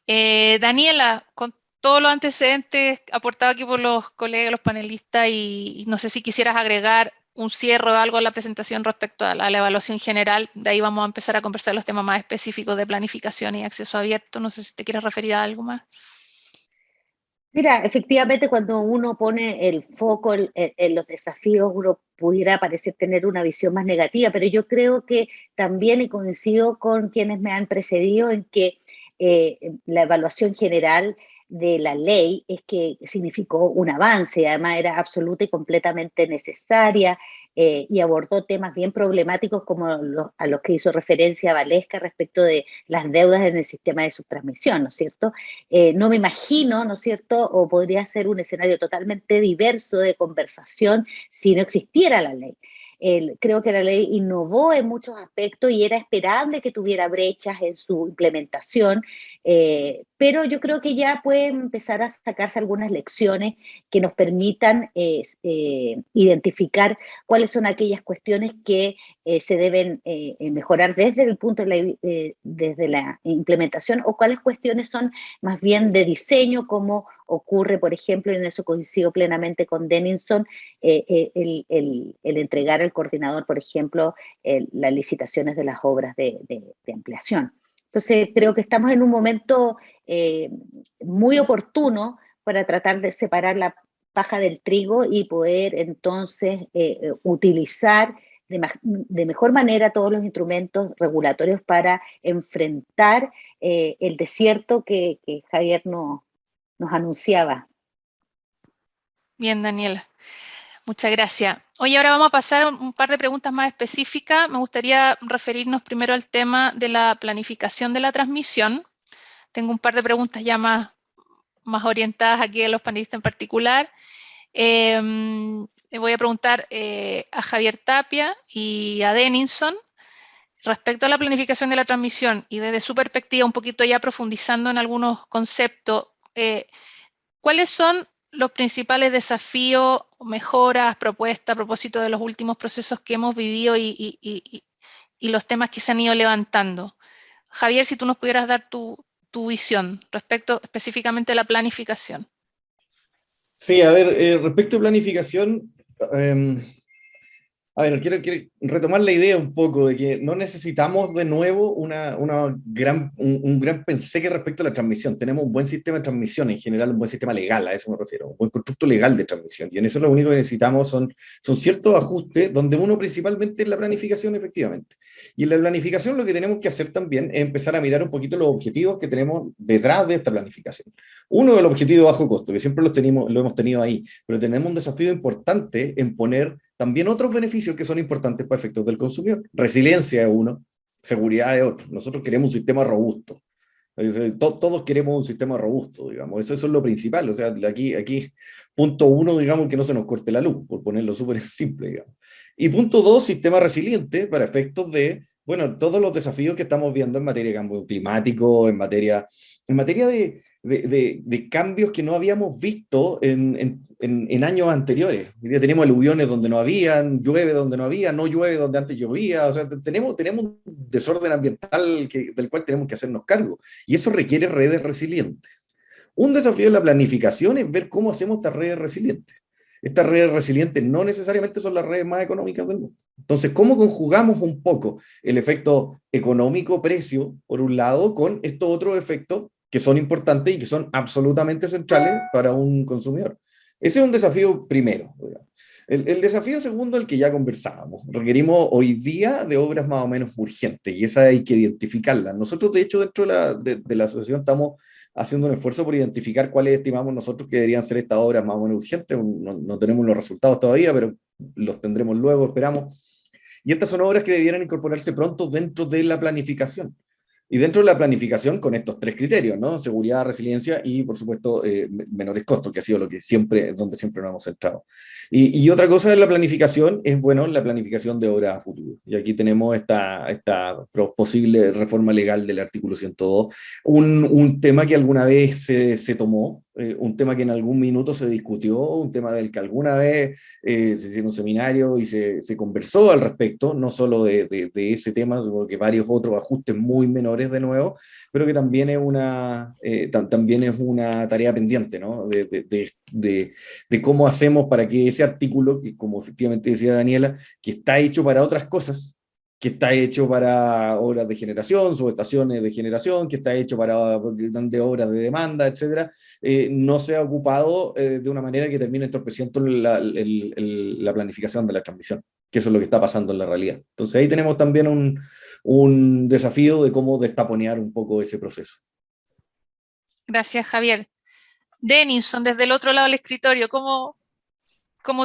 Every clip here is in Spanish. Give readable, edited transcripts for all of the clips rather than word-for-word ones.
Daniela, con todos los antecedentes aportados aquí por los colegas, los panelistas, y no sé si quisieras agregar un cierre o algo a la presentación respecto a la evaluación general. De ahí vamos a empezar a conversar los temas más específicos de planificación y acceso abierto. No sé si te quieres referir a algo más. Mira, efectivamente cuando uno pone el foco en los desafíos, uno pudiera parecer tener una visión más negativa, pero yo creo que también, y coincido con quienes me han precedido, en que la evaluación general de la ley es que significó un avance, además era absoluta y completamente necesaria, y abordó temas bien problemáticos como a los que hizo referencia Valesca respecto de las deudas en el sistema de subtransmisión, ¿no es cierto? No me imagino, ¿no es cierto?, o podría ser un escenario totalmente diverso de conversación si no existiera la ley. Creo que la ley innovó en muchos aspectos y era esperable que tuviera brechas en su implementación, pero yo creo que ya pueden empezar a sacarse algunas lecciones que nos permitan identificar cuáles son aquellas cuestiones que se deben mejorar desde el punto desde la implementación, o cuáles cuestiones son más bien de diseño, como ocurre, por ejemplo, y en eso coincido plenamente con Denninson, el entregar al coordinador, por ejemplo, las licitaciones de las obras de ampliación. Entonces, creo que estamos en un momento muy oportuno para tratar de separar la paja del trigo y poder entonces utilizar de mejor manera todos los instrumentos regulatorios para enfrentar el desierto que Javier nos anunciaba. Bien, Daniela. Muchas gracias. Hoy ahora vamos a pasar a un par de preguntas más específicas. Me gustaría referirnos primero al tema de la planificación de la transmisión. Tengo un par de preguntas ya más orientadas aquí a los panelistas en particular. Le voy a preguntar a Javier Tapia y a Denninson respecto a la planificación de la transmisión y desde su perspectiva, un poquito ya profundizando en algunos conceptos, ¿cuáles son los principales desafíos, mejoras, propuestas a propósito de los últimos procesos que hemos vivido y los temas que se han ido levantando? Javier, si tú nos pudieras dar tu visión respecto específicamente a la planificación. Sí, a ver, respecto a planificación, a ver, quiero retomar la idea un poco de que no necesitamos de nuevo un gran pensé respecto a la transmisión. Tenemos un buen sistema de transmisión, en general un buen sistema legal, a eso me refiero, un buen constructo legal de transmisión. Y en eso lo único que necesitamos son ciertos ajustes, donde uno principalmente es la planificación, efectivamente. Y en la planificación lo que tenemos que hacer también es empezar a mirar un poquito los objetivos que tenemos detrás de esta planificación. Uno del objetivo de bajo costo, que siempre lo hemos tenido ahí, pero tenemos un desafío importante en poner también otros beneficios que son importantes para efectos del consumidor. Resiliencia es uno, seguridad es otro. Nosotros queremos un sistema robusto. Todos queremos un sistema robusto, digamos. Eso es lo principal. O sea, aquí punto uno, digamos, que no se nos corte la luz, por ponerlo súper simple, digamos. Y punto dos, sistema resiliente para efectos de, bueno, todos los desafíos que estamos viendo en materia de cambio climático, en materia de cambios que no habíamos visto en años anteriores. Hoy día tenemos aluviones donde no habían, llueve donde no había, no llueve donde antes llovía, o sea, tenemos un desorden ambiental del cual tenemos que hacernos cargo, y eso requiere redes resilientes. Un desafío de la planificación es ver cómo hacemos estas redes resilientes. Estas redes resilientes no necesariamente son las redes más económicas del mundo. Entonces, ¿cómo conjugamos un poco el efecto económico-precio, por un lado, con estos otros efectos que son importantes y que son absolutamente centrales para un consumidor? Ese es un desafío primero. El desafío segundo, el que ya conversábamos. Requerimos hoy día de obras más o menos urgentes, y esa hay que identificarlas. Nosotros, de hecho, dentro de la asociación estamos haciendo un esfuerzo por identificar cuáles estimamos nosotros que deberían ser estas obras más o menos urgentes. No tenemos los resultados todavía, pero los tendremos luego, esperamos. Y estas son obras que debieran incorporarse pronto dentro de la planificación. Y dentro de la planificación con estos tres criterios, ¿no? Seguridad, resiliencia y, por supuesto, menores costos, que ha sido donde siempre nos hemos centrado. Y otra cosa de la planificación es, bueno, la planificación de obras a futuro. Y aquí tenemos esta posible reforma legal del artículo 102, un tema que alguna vez se tomó, un tema que en algún minuto se discutió, un tema del que alguna vez se hicieron seminarios y se conversó al respecto, no solo de ese tema, sino que varios otros ajustes muy menores de nuevo, pero que también es también es una tarea pendiente, ¿no? De cómo hacemos para que ese artículo, que como efectivamente decía Daniela, que está hecho para otras cosas, que está hecho para obras de generación, subestaciones de generación, que está hecho para de obras de demanda, etcétera, no se ha ocupado de una manera que termine entorpeciendo la planificación de la transmisión, que eso es lo que está pasando en la realidad. Entonces ahí tenemos también un desafío de cómo destaponear un poco ese proceso. Gracias, Javier. Denison, desde el otro lado del escritorio, ¿cómo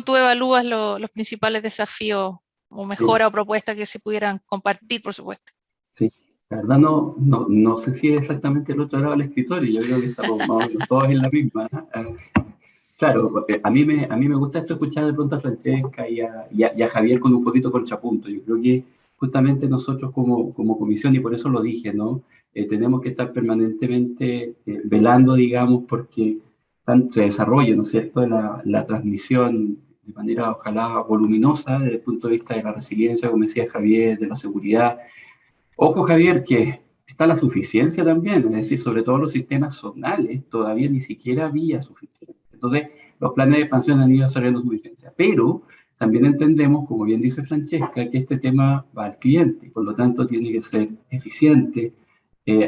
tú evalúas los principales desafíos o mejoras o propuestas que se pudieran compartir, por supuesto? Sí, la verdad no sé si es exactamente el otro lado del escritorio, yo creo que estamos más o menos todos en la misma. Claro, porque a mí me gusta esto escuchar de pronto a Francesca y a Javier con un poquito contrapunto. Yo creo que justamente nosotros como comisión, y por eso lo dije, ¿no? Tenemos que estar permanentemente velando, digamos, porque se desarrolle, ¿no es cierto?, la transmisión de manera, ojalá, voluminosa desde el punto de vista de la resiliencia, como decía Javier, de la seguridad. Ojo, Javier, que está la suficiencia también, es decir, sobre todo los sistemas zonales, todavía ni siquiera había suficiencia. Entonces, los planes de expansión han ido desarrollando suficiencia, pero también entendemos, como bien dice Francesca, que este tema va al cliente, por lo tanto tiene que ser eficiente,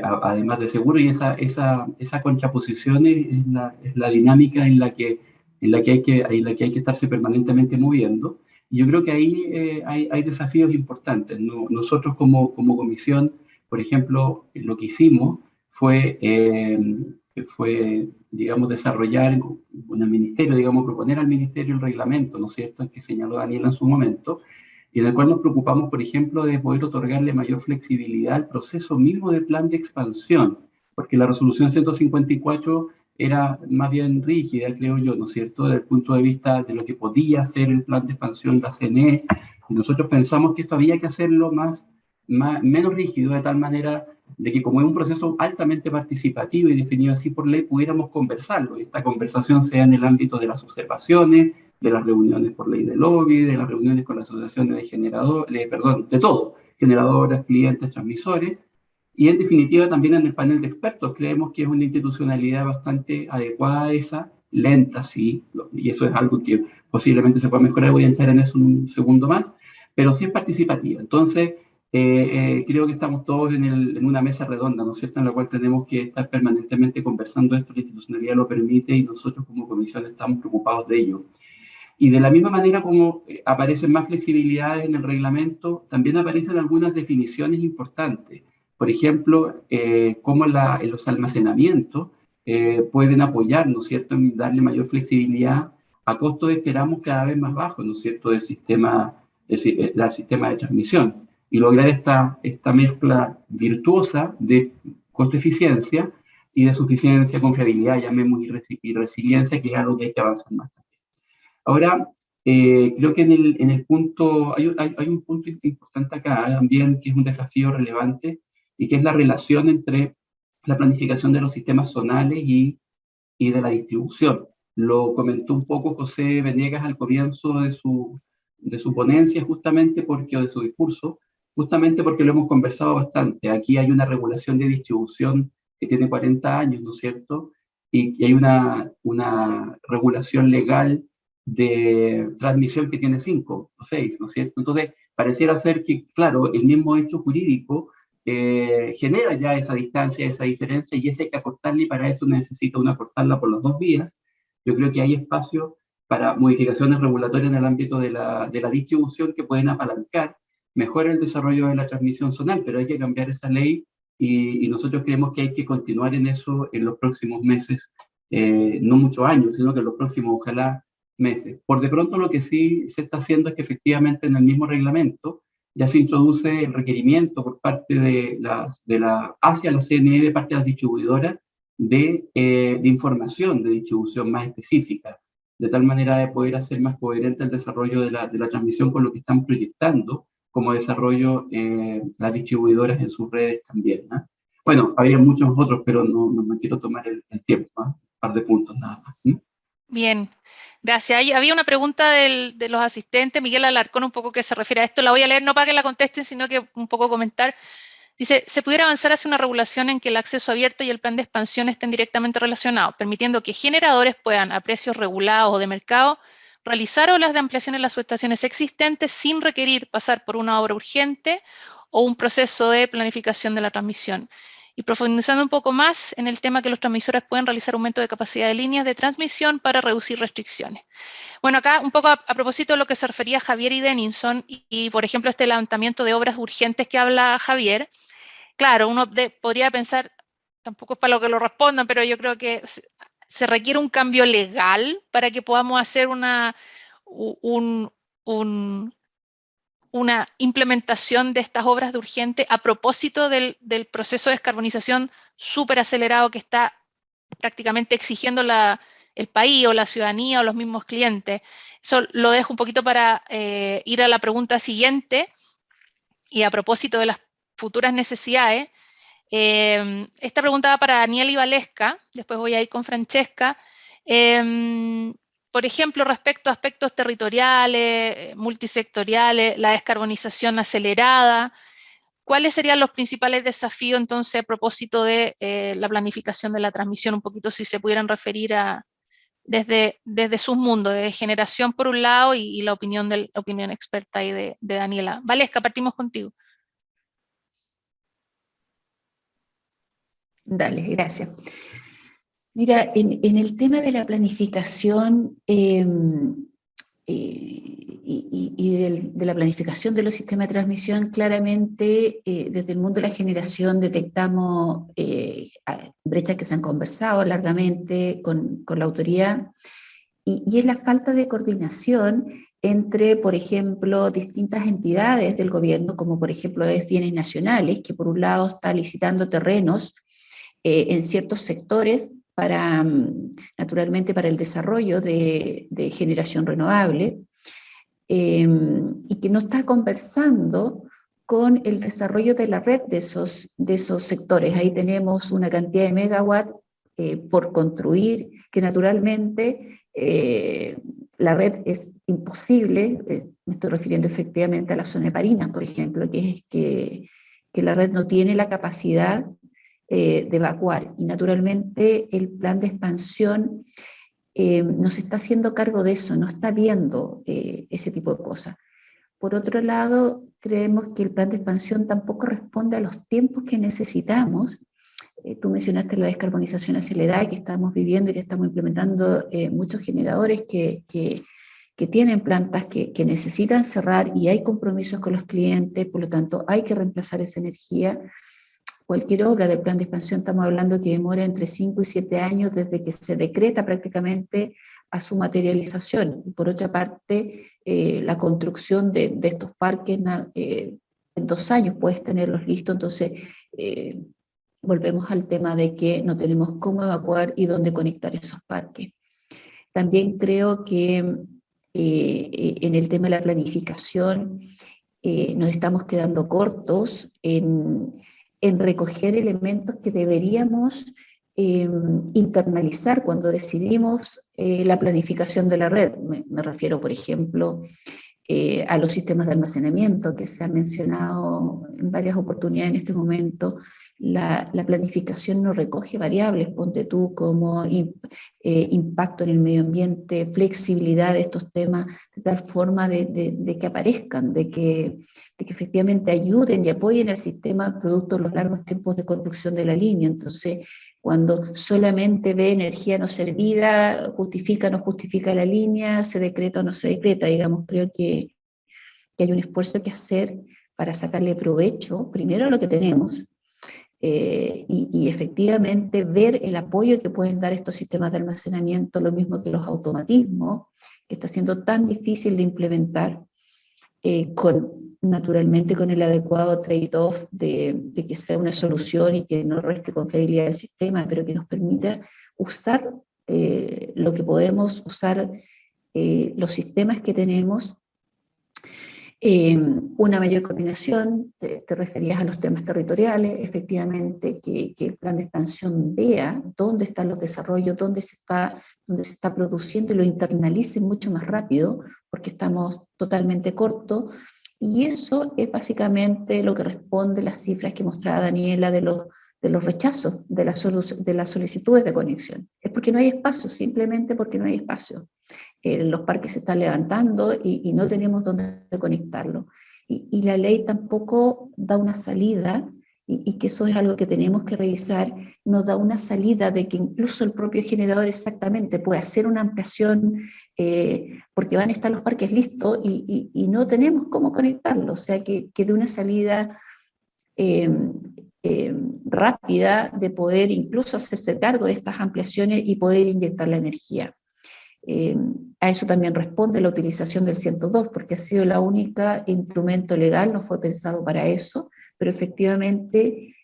además de seguro, y esa contraposición es la dinámica en la que hay que estarse permanentemente moviendo. Y yo creo que ahí hay desafíos importantes. Nosotros como comisión, por ejemplo, lo que hicimos fue, digamos, desarrollar con el ministerio, digamos, proponer al ministerio el reglamento, ¿no es cierto?, el que señaló Daniela en su momento, y en el cual nos preocupamos, por ejemplo, de poder otorgarle mayor flexibilidad al proceso mismo del plan de expansión, porque la resolución 154 era más bien rígida, creo yo, ¿no es cierto?, desde el punto de vista de lo que podía ser el plan de expansión de la CNE, y nosotros pensamos que esto había que hacerlo menos rígido, de tal manera de que como es un proceso altamente participativo y definido así por ley, pudiéramos conversarlo. Esta conversación sea en el ámbito de las observaciones, de las reuniones por ley de lobby, de las reuniones con las asociaciones de generadores, de todo, generadoras, clientes, transmisores, y en definitiva también en el panel de expertos. Creemos que es una institucionalidad bastante adecuada a esa, lenta sí, y eso es algo que posiblemente se pueda mejorar, voy a entrar en eso un segundo más, pero sí es participativa. Entonces, creo que estamos todos en una mesa redonda, ¿no es cierto?, en la cual tenemos que estar permanentemente conversando esto, la institucionalidad lo permite y nosotros como comisión estamos preocupados de ello. Y de la misma manera como aparecen más flexibilidades en el reglamento, también aparecen algunas definiciones importantes. Por ejemplo, cómo en los almacenamientos pueden apoyar, ¿no es cierto?, en darle mayor flexibilidad a costos, esperamos, cada vez más bajos, ¿no es cierto?, del sistema de transmisión. Y lograr esta mezcla virtuosa de costo-eficiencia y de suficiencia, confiabilidad, llamemos, y resiliencia, que es algo que hay que avanzar más. Ahora, creo que en el punto, hay un punto importante acá también, que es un desafío relevante, y que es la relación entre la planificación de los sistemas zonales y de la distribución. Lo comentó un poco José Venegas al comienzo de su ponencia, justamente o de su discurso, justamente porque lo hemos conversado bastante. Aquí hay una regulación de distribución que tiene 40 años, ¿no es cierto? Y hay una regulación legal de transmisión que tiene 5 o 6, ¿no es cierto? Entonces, pareciera ser que, claro, el mismo hecho jurídico genera ya esa distancia, esa diferencia, y esa hay que acortarla, y para eso necesita uno acortarla por las dos vías. Yo creo que hay espacio para modificaciones regulatorias en el ámbito de la distribución que pueden apalancar mejor el desarrollo de la transmisión zonal, pero hay que cambiar esa ley y nosotros creemos que hay que continuar en eso en los próximos meses, no muchos años, sino que en los próximos, ojalá, meses. Por de pronto lo que sí se está haciendo es que efectivamente en el mismo reglamento ya se introduce el requerimiento por parte hacia la CNE, de parte de las distribuidoras, de información de distribución más específica, de tal manera de poder hacer más coherente el desarrollo de la transmisión con lo que están proyectando como desarrollo las distribuidoras en sus redes también, ¿no? Bueno, habría muchos otros, pero no me quiero tomar el tiempo, ¿no? par de puntos nada más. Bien, gracias. Había una pregunta de los asistentes, Miguel Alarcón, un poco que se refiere a esto. La voy a leer no para que la contesten, sino que un poco comentar. Dice, ¿se pudiera avanzar hacia una regulación en que el acceso abierto y el plan de expansión estén directamente relacionados, permitiendo que generadores puedan, a precios regulados o de mercado, realizar obras de ampliación en las subestaciones existentes sin requerir pasar por una obra urgente o un proceso de planificación de la transmisión? Y profundizando un poco más en el tema que los transmisores pueden realizar aumento de capacidad de líneas de transmisión para reducir restricciones. Bueno, acá un poco a propósito de lo que se refería Javier y Denninson, y por ejemplo este levantamiento de obras urgentes que habla Javier, claro, uno podría pensar, tampoco es para lo que lo respondan, pero yo creo que se requiere un cambio legal para que podamos hacer una implementación de estas obras de urgente a propósito del proceso de descarbonización súper acelerado que está prácticamente exigiendo el país o la ciudadanía o los mismos clientes. Eso lo dejo un poquito para ir a la pregunta siguiente, y a propósito de las futuras necesidades. Esta pregunta va para Daniel y Valesca, después voy a ir con Francesca. Por ejemplo, respecto a aspectos territoriales, multisectoriales, la descarbonización acelerada, ¿cuáles serían los principales desafíos entonces a propósito de la planificación de la transmisión? Un poquito si se pudieran referir a desde sus mundos, de generación por un lado y la opinión experta ahí de Daniela. Valesca, partimos contigo. Dale, gracias. Mira, en el tema de la planificación de la planificación de los sistemas de transmisión, claramente desde el mundo de la generación detectamos brechas que se han conversado largamente con la autoridad, y es la falta de coordinación entre, por ejemplo, distintas entidades del gobierno, como por ejemplo es Bienes Nacionales, que por un lado está licitando terrenos en ciertos sectores para, naturalmente, para el desarrollo de generación renovable, y que no está conversando con el desarrollo de la red de esos sectores. Ahí tenemos una cantidad de megawatts por construir, que naturalmente la red es imposible. Me estoy refiriendo efectivamente a la zona de Parinas, por ejemplo, que la red no tiene la capacidad de evacuar, y naturalmente el plan de expansión no se está haciendo cargo de eso, no está viendo ese tipo de cosas. Por otro lado, creemos que el plan de expansión tampoco responde a los tiempos que necesitamos. Tú mencionaste la descarbonización acelerada que estamos viviendo y que estamos implementando muchos generadores que tienen plantas que necesitan cerrar, y hay compromisos con los clientes, por lo tanto hay que reemplazar esa energía. Cualquier obra del plan de expansión estamos hablando que demora entre 5 y 7 años desde que se decreta prácticamente a su materialización. Y por otra parte, la construcción de estos parques en 2 años puedes tenerlos listos. Entonces volvemos al tema de que no tenemos cómo evacuar y dónde conectar esos parques. También creo que en el tema de la planificación nos estamos quedando cortos en recoger elementos que deberíamos internalizar cuando decidimos la planificación de la red. Me refiero, por ejemplo, a los sistemas de almacenamiento que se han mencionado en varias oportunidades en este momento. La planificación no recoge variables, ponte tú, como impacto en el medio ambiente, flexibilidad de estos temas, de tal forma de que aparezcan, de que efectivamente ayuden y apoyen el sistema producto de los largos tiempos de construcción de la línea. Entonces, cuando solamente ve energía no servida, justifica o no justifica la línea, se decreta o no se decreta, digamos, creo que hay un esfuerzo que hacer para sacarle provecho, primero a lo que tenemos, y efectivamente ver el apoyo que pueden dar estos sistemas de almacenamiento, lo mismo que los automatismos, que está siendo tan difícil de implementar, naturalmente con el adecuado trade-off de que sea una solución y que no reste confiabilidad del sistema, pero que nos permita usar lo que podemos usar, los sistemas que tenemos, Una mayor coordinación, te referías a los temas territoriales, efectivamente, que el plan de expansión vea dónde están los desarrollos, dónde se está produciendo y lo internalice mucho más rápido, porque estamos totalmente cortos, y eso es básicamente lo que responde las cifras que mostraba Daniela de los rechazos, de las solicitudes de conexión. Es porque no hay espacio, simplemente porque no hay espacio. Los parques se están levantando y no tenemos dónde conectarlo. Y la ley tampoco da una salida, y que eso es algo que tenemos que revisar, nos da una salida de que incluso el propio generador exactamente puede hacer una ampliación, porque van a estar los parques listos y no tenemos cómo conectarlo, o sea que dé una salida rápida de poder incluso hacerse cargo de estas ampliaciones y poder inyectar la energía. A eso también responde la utilización del 102, porque ha sido la única instrumento legal, no fue pensado para eso, pero efectivamente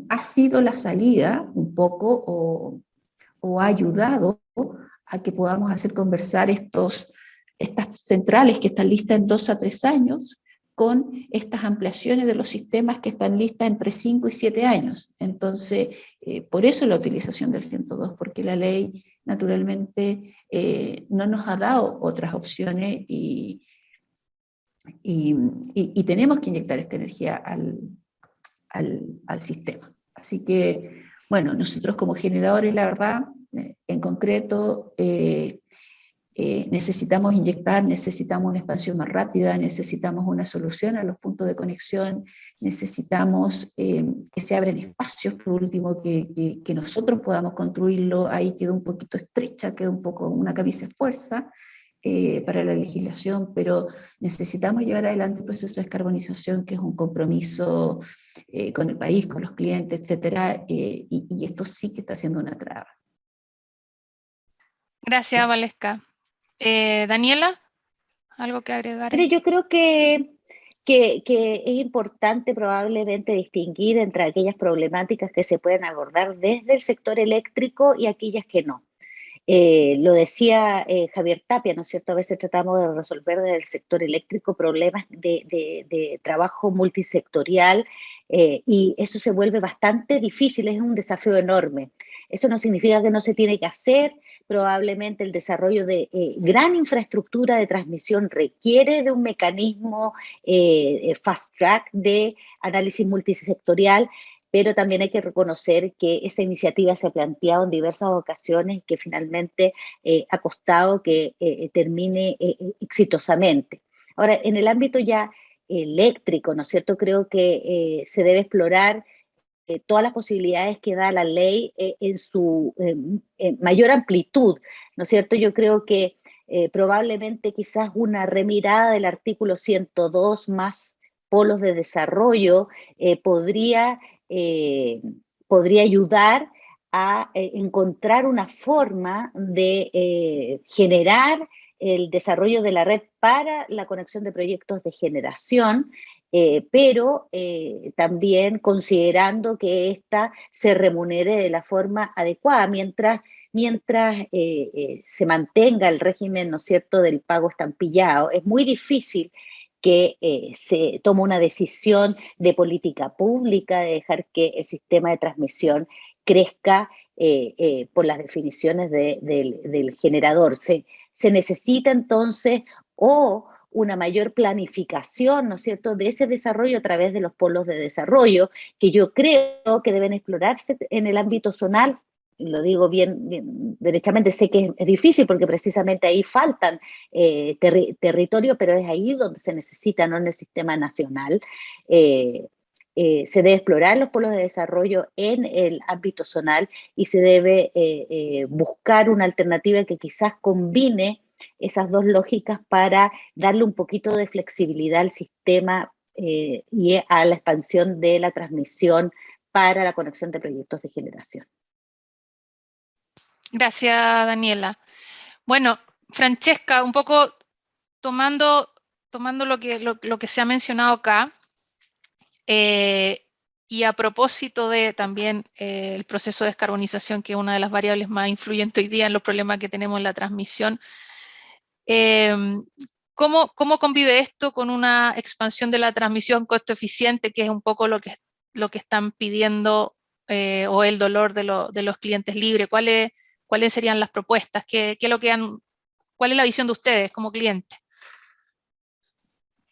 ha sido la salida un poco o ha ayudado a que podamos hacer conversar estas centrales que están listas en 2 a 3 años con estas ampliaciones de los sistemas que están listas entre 5 y 7 años. Entonces, por eso la utilización del 102, porque la ley naturalmente no nos ha dado otras opciones y tenemos que inyectar esta energía al sistema. Así que, bueno, nosotros como generadores, la verdad, en concreto, necesitamos inyectar, necesitamos una expansión más rápida, necesitamos una solución a los puntos de conexión, necesitamos que se abren espacios, por último, que nosotros podamos construirlo. Ahí quedó un poquito estrecha, quedó un poco una camisa de fuerza para la legislación, pero necesitamos llevar adelante el proceso de descarbonización, que es un compromiso con el país, con los clientes, etcétera, y esto sí que está siendo una traba. Gracias, Valesca. Daniela, ¿algo que agregar? Pero yo creo que es importante probablemente distinguir entre aquellas problemáticas que se pueden abordar desde el sector eléctrico y aquellas que no. Lo decía Javier Tapia, ¿no es cierto? A veces tratamos de resolver desde el sector eléctrico problemas de trabajo multisectorial y eso se vuelve bastante difícil, es un desafío enorme. Eso no significa que no se tiene que hacer. Probablemente el desarrollo de gran infraestructura de transmisión requiere de un mecanismo fast track de análisis multisectorial, pero también hay que reconocer que esa iniciativa se ha planteado en diversas ocasiones y que finalmente ha costado que termine exitosamente. Ahora, en el ámbito ya eléctrico, ¿no es cierto? Creo que se debe explorar todas las posibilidades que da la ley en su mayor amplitud, ¿no es cierto? Yo creo que probablemente quizás una remirada del artículo 102 más polos de desarrollo podría ayudar a encontrar una forma de generar el desarrollo de la red para la conexión de proyectos de generación, pero también considerando que ésta se remunere de la forma adecuada, mientras se mantenga el régimen, ¿no es cierto?, del pago estampillado. Es muy difícil que se tome una decisión de política pública, de dejar que el sistema de transmisión crezca por las definiciones del generador. Se necesita entonces o una mayor planificación, ¿no es cierto?, de ese desarrollo a través de los polos de desarrollo, que yo creo que deben explorarse en el ámbito zonal. Lo digo bien derechamente, sé que es difícil porque precisamente ahí faltan territorio, pero es ahí donde se necesita, no en el sistema nacional. Se debe explorar los polos de desarrollo en el ámbito zonal y se debe buscar una alternativa que quizás combine esas dos lógicas para darle un poquito de flexibilidad al sistema y a la expansión de la transmisión para la conexión de proyectos de generación. Gracias, Daniela. Bueno, Francesca, un poco tomando lo que se ha mencionado acá, y a propósito de también el proceso de descarbonización, que es una de las variables más influyentes hoy día en los problemas que tenemos en la transmisión, ¿Cómo convive esto con una expansión de la transmisión costo eficiente, que es un poco lo que están pidiendo, o el dolor de los clientes libres? ¿Cuáles serían las propuestas? ¿Cuál es la visión de ustedes como clientes?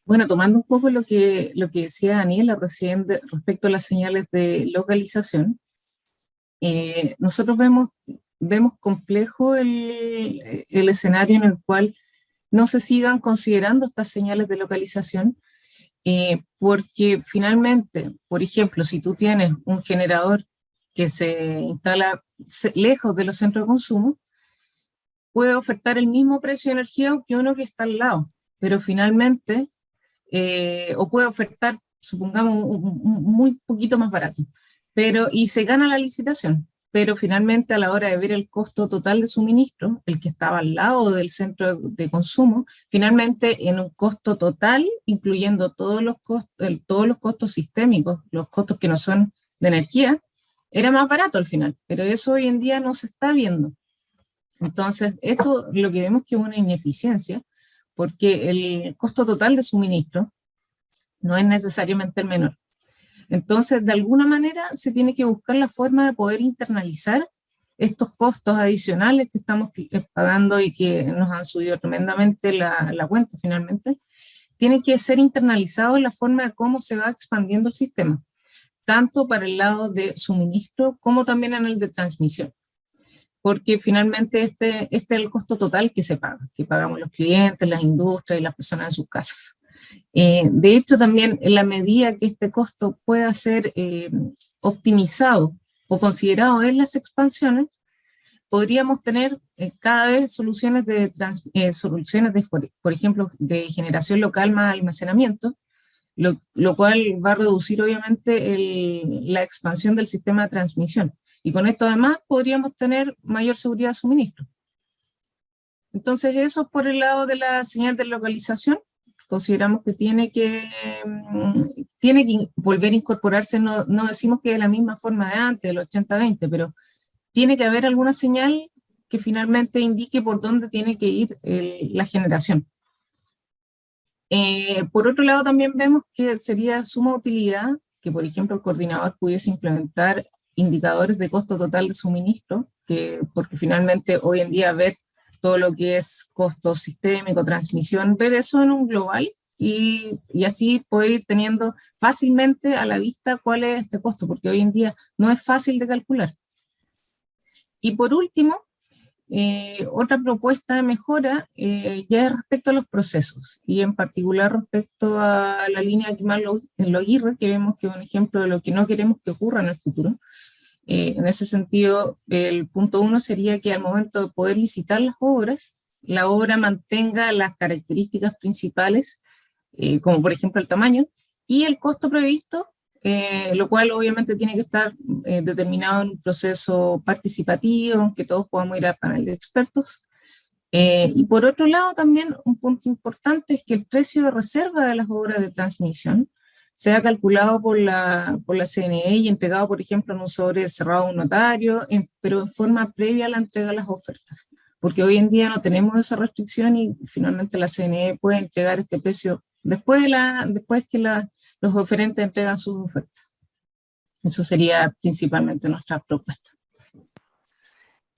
Bueno, tomando un poco lo que decía Daniela recién respecto a las señales de localización, nosotros vemos complejo el escenario en el cual no se sigan considerando estas señales de localización, porque finalmente, por ejemplo, si tú tienes un generador que se instala lejos de los centros de consumo, puede ofertar el mismo precio de energía que uno que está al lado, pero finalmente, o puede ofertar, supongamos, muy poquito más barato, y se gana la licitación. Pero finalmente a la hora de ver el costo total de suministro, el que estaba al lado del centro de consumo, finalmente en un costo total, incluyendo todos los costos sistémicos, los costos que no son de energía, era más barato al final, pero eso hoy en día no se está viendo. Entonces, esto lo que vemos que es una ineficiencia, porque el costo total de suministro no es necesariamente el menor. Entonces, de alguna manera, se tiene que buscar la forma de poder internalizar estos costos adicionales que estamos pagando y que nos han subido tremendamente la cuenta finalmente. Tiene que ser internalizado en la forma de cómo se va expandiendo el sistema, tanto para el lado de suministro como también en el de transmisión. Porque finalmente este es el costo total que se paga, que pagamos los clientes, las industrias y las personas en sus casas. De hecho, también en la medida que este costo pueda ser optimizado o considerado en las expansiones, podríamos tener cada vez soluciones por ejemplo, de generación local más almacenamiento, lo cual va a reducir obviamente la expansión del sistema de transmisión. Y con esto además podríamos tener mayor seguridad de suministro. Entonces eso por el lado de la señal de localización. Consideramos que tiene que volver a incorporarse, no decimos que de la misma forma de antes, del 80-20, pero tiene que haber alguna señal que finalmente indique por dónde tiene que ir la generación. Por otro lado, también vemos que sería de suma utilidad que, por ejemplo, el coordinador pudiese implementar indicadores de costo total de suministro, porque finalmente hoy en día ver todo lo que es costo sistémico, transmisión, ver eso en un global y así poder ir teniendo fácilmente a la vista cuál es este costo, porque hoy en día no es fácil de calcular. Y por último, otra propuesta de mejora ya es respecto a los procesos y en particular respecto a la línea Kimal-Loguirre, que vemos que es un ejemplo de lo que no queremos que ocurra en el futuro. En ese sentido, el punto 1 sería que al momento de poder licitar las obras, la obra mantenga las características principales, como por ejemplo el tamaño, y el costo previsto, lo cual obviamente tiene que estar determinado en un proceso participativo, en que todos podamos ir al panel de expertos. Y por otro lado, también un punto importante es que el precio de reserva de las obras de transmisión sea calculado por la CNE y entregado, por ejemplo, en un sobre cerrado a un notario, pero en forma previa a la entrega de las ofertas. Porque hoy en día no tenemos esa restricción y finalmente la CNE puede entregar este precio después que los oferentes entregan sus ofertas. Eso sería principalmente nuestra propuesta.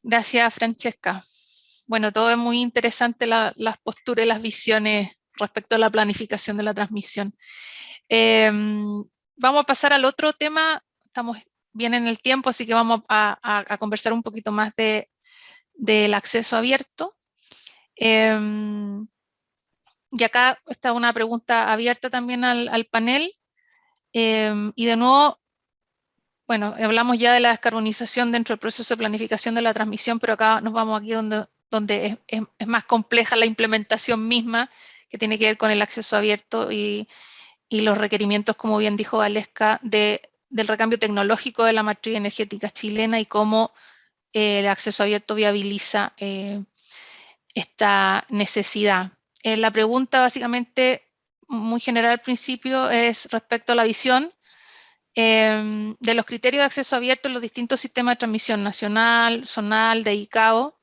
Gracias, Francesca. Bueno, todo es muy interesante, las posturas y las visiones respecto a la planificación de la transmisión. Vamos a pasar al otro tema, estamos bien en el tiempo, así que vamos a conversar un poquito más del acceso abierto. Y acá está una pregunta abierta también al panel. Y de nuevo, bueno, hablamos ya de la descarbonización dentro del proceso de planificación de la transmisión, pero acá nos vamos aquí donde es más compleja la implementación misma, que tiene que ver con el acceso abierto y los requerimientos, como bien dijo Valesca, del recambio tecnológico de la matriz energética chilena y cómo el acceso abierto viabiliza esta necesidad. La pregunta básicamente, muy general al principio, es respecto a la visión de los criterios de acceso abierto en los distintos sistemas de transmisión nacional, zonal, de ICAO,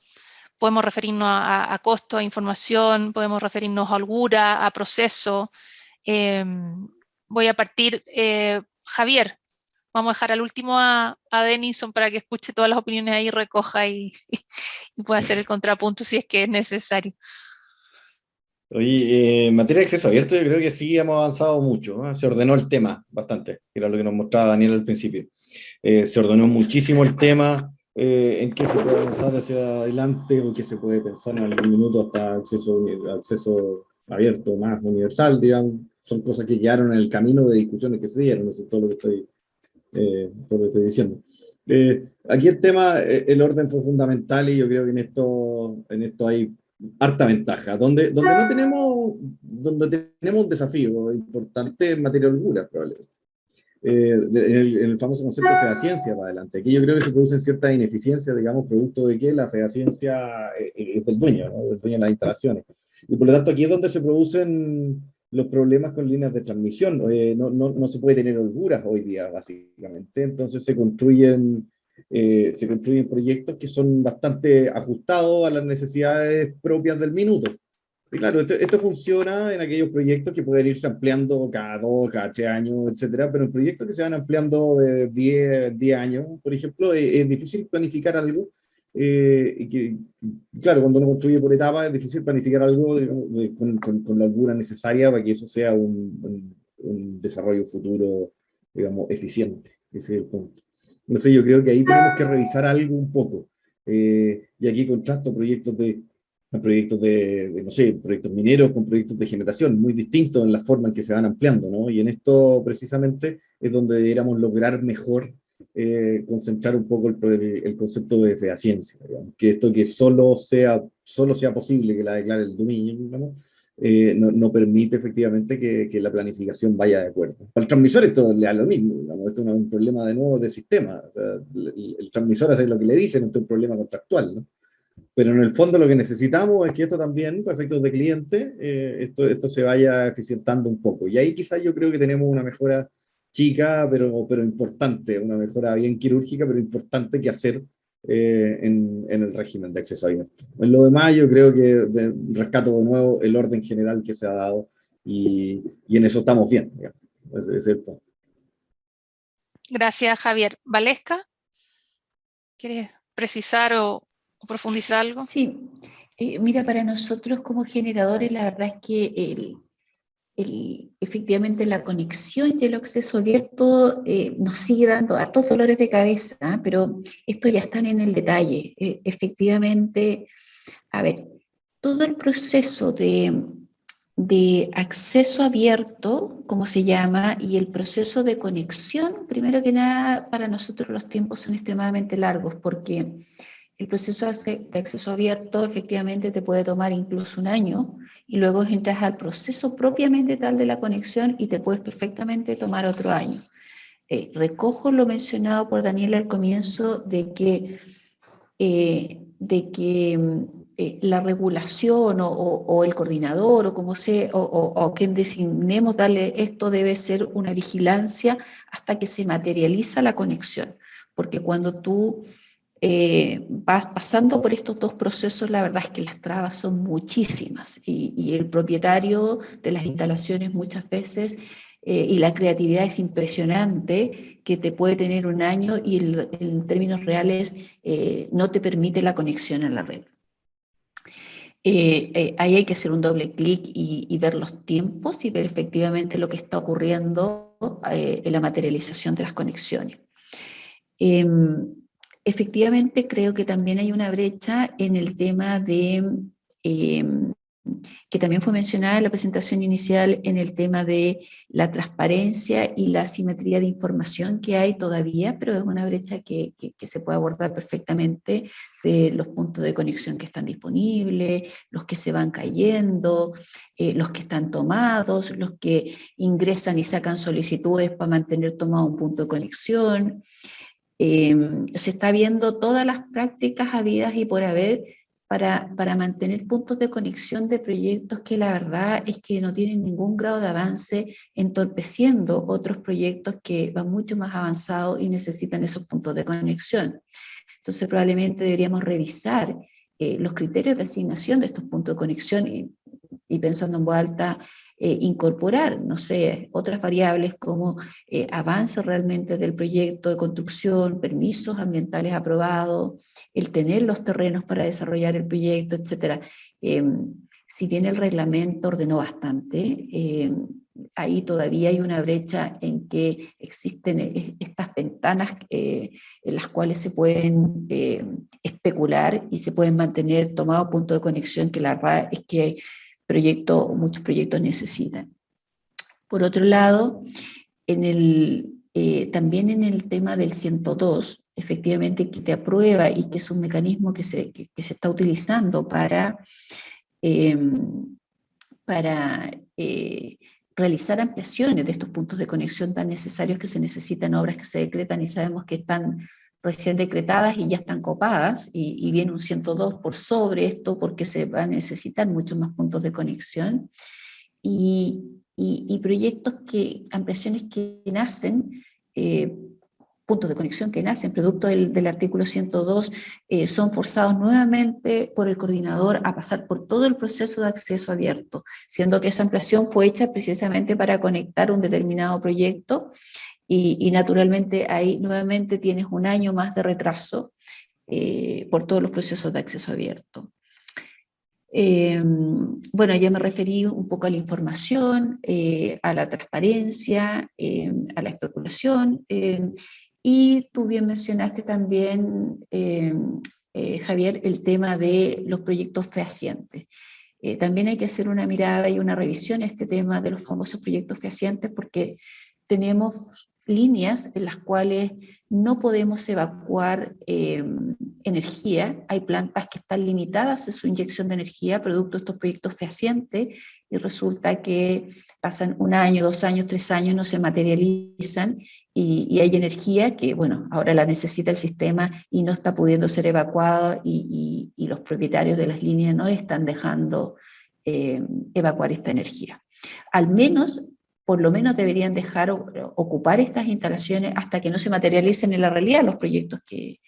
podemos referirnos a costo, a información, podemos referirnos a holgura, a proceso. Voy a partir, Javier, vamos a dejar al último a Denison para que escuche todas las opiniones ahí, recoja y pueda hacer el contrapunto si es que es necesario. Oye, en materia de acceso abierto, yo creo que sí hemos avanzado mucho, ¿no? Se ordenó el tema bastante, que era lo que nos mostraba Daniel al principio. Se ordenó muchísimo el tema, en qué se puede avanzar hacia adelante, o qué se puede pensar en algún minuto hasta acceso abierto más universal, digamos. Son cosas que quedaron en el camino de discusiones que se dieron, eso es todo lo que estoy diciendo. Aquí el tema, el orden fue fundamental, y yo creo que en esto hay harta ventaja. Donde tenemos un desafío importante en materia de holgura, probablemente. En el famoso concepto de fedaciencia para adelante. Aquí yo creo que se producen ciertas ineficiencias, digamos, producto de que la fedaciencia es del dueño, ¿no? Del dueño de las instalaciones. Y por lo tanto aquí es donde se producen los problemas con líneas de transmisión. No se puede tener holguras hoy día, básicamente. Entonces se construyen proyectos que son bastante ajustados a las necesidades propias del minuto. Y claro, esto funciona en aquellos proyectos que pueden irse ampliando cada 2, cada 3 años, etcétera, pero en proyectos que se van ampliando de 10 años, por ejemplo, es difícil planificar algo. Claro, cuando uno construye por etapas, es difícil planificar algo con la holgura necesaria para que eso sea un desarrollo futuro, digamos, eficiente. Ese es el punto. Entonces yo creo que ahí tenemos que revisar algo un poco. Y aquí contrasto proyectos no sé, proyectos mineros con proyectos de generación, muy distintos en la forma en que se van ampliando, ¿no? Y en esto precisamente es donde deberíamos lograr mejor concentrar un poco el concepto de fedaciencia, digamos, que esto que solo sea posible que la declare el dominio, digamos, no permite efectivamente que la planificación vaya de acuerdo. Para el transmisor esto le da lo mismo, digamos, esto no es un problema de nuevo de sistema, o sea, el transmisor hace lo que le dicen, esto es un problema contractual, ¿no? Pero en el fondo lo que necesitamos es que esto también, para efectos de cliente, esto se vaya eficientando un poco. Y ahí quizás yo creo que tenemos una mejora chica, pero importante, una mejora bien quirúrgica, pero importante que hacer en el régimen de acceso abierto. En lo demás yo creo que rescato de nuevo el orden general que se ha dado y en eso estamos bien, digamos. Ese es el punto. Gracias, Javier. Valesca, ¿quieres precisar o profundizar algo? Sí, mira, para nosotros como generadores, la verdad es que efectivamente la conexión y el acceso abierto nos sigue dando hartos dolores de cabeza, ¿eh? Pero esto ya están en el detalle. Efectivamente, a ver, todo el proceso de acceso abierto, como se llama, y el proceso de conexión, primero que nada, para nosotros los tiempos son extremadamente largos, porque el proceso de acceso abierto efectivamente te puede tomar incluso un año, y luego entras al proceso propiamente tal de la conexión y te puedes perfectamente tomar otro año. Recojo lo mencionado por Daniela al comienzo de que la regulación o el coordinador o como sea, o quien designemos darle esto debe ser una vigilancia hasta que se materializa la conexión, porque cuando tú vas pasando por estos dos procesos, la verdad es que las trabas son muchísimas y el propietario de las instalaciones muchas veces y la creatividad es impresionante, que te puede tener un año y en términos reales no te permite la conexión a la red. Ahí hay que hacer un doble clic y ver los tiempos y ver efectivamente lo que está ocurriendo en la materialización de las conexiones. Efectivamente, creo que también hay una brecha en el tema de, que también fue mencionada en la presentación inicial, en el tema de la transparencia y la asimetría de información que hay todavía, pero es una brecha que se puede abordar perfectamente, de los puntos de conexión que están disponibles, los que se van cayendo, los que están tomados, los que ingresan y sacan solicitudes para mantener tomado un punto de conexión. Se está viendo todas las prácticas habidas y por haber para mantener puntos de conexión de proyectos que la verdad es que no tienen ningún grado de avance, entorpeciendo otros proyectos que van mucho más avanzados y necesitan esos puntos de conexión. Entonces probablemente deberíamos revisar los criterios de asignación de estos puntos de conexión y pensando en voz alta, incorporar, no sé, otras variables como avance realmente del proyecto de construcción, permisos ambientales aprobados, el tener los terrenos para desarrollar el proyecto, etc. Si bien el reglamento ordenó bastante, ahí todavía hay una brecha en que existen estas ventanas en las cuales se pueden especular y se pueden mantener tomados puntos de conexión que la verdad es que muchos proyectos necesitan. Por otro lado, también en el tema del 102, efectivamente que te aprueba y que es un mecanismo que se está utilizando para realizar ampliaciones de estos puntos de conexión tan necesarios que se necesitan, obras que se decretan y sabemos que están recién decretadas y ya están copadas, y viene un 102 por sobre esto porque se va a necesitar muchos más puntos de conexión, y proyectos ampliaciones que nacen, puntos de conexión que nacen producto del artículo 102, son forzados nuevamente por el coordinador a pasar por todo el proceso de acceso abierto, siendo que esa ampliación fue hecha precisamente para conectar un determinado proyecto, y naturalmente ahí nuevamente tienes un año más de retraso por todos los procesos de acceso abierto. Bueno, ya me referí un poco a la información, a la transparencia, a la especulación, y tú bien mencionaste también, Javier, el tema de los proyectos fehacientes. También hay que hacer una mirada y una revisión a este tema de los famosos proyectos fehacientes, porque tenemos líneas en las cuales no podemos evacuar energía. Hay plantas que están limitadas en su inyección de energía producto de estos proyectos fehacientes, y resulta que pasan 1 año, 2 años, 3 años, no se materializan, y hay energía que, bueno, ahora la necesita el sistema y no está pudiendo ser evacuada, y los propietarios de las líneas no están dejando evacuar esta energía. Por lo menos deberían dejar ocupar estas instalaciones hasta que no se materialicen en la realidad los proyectos que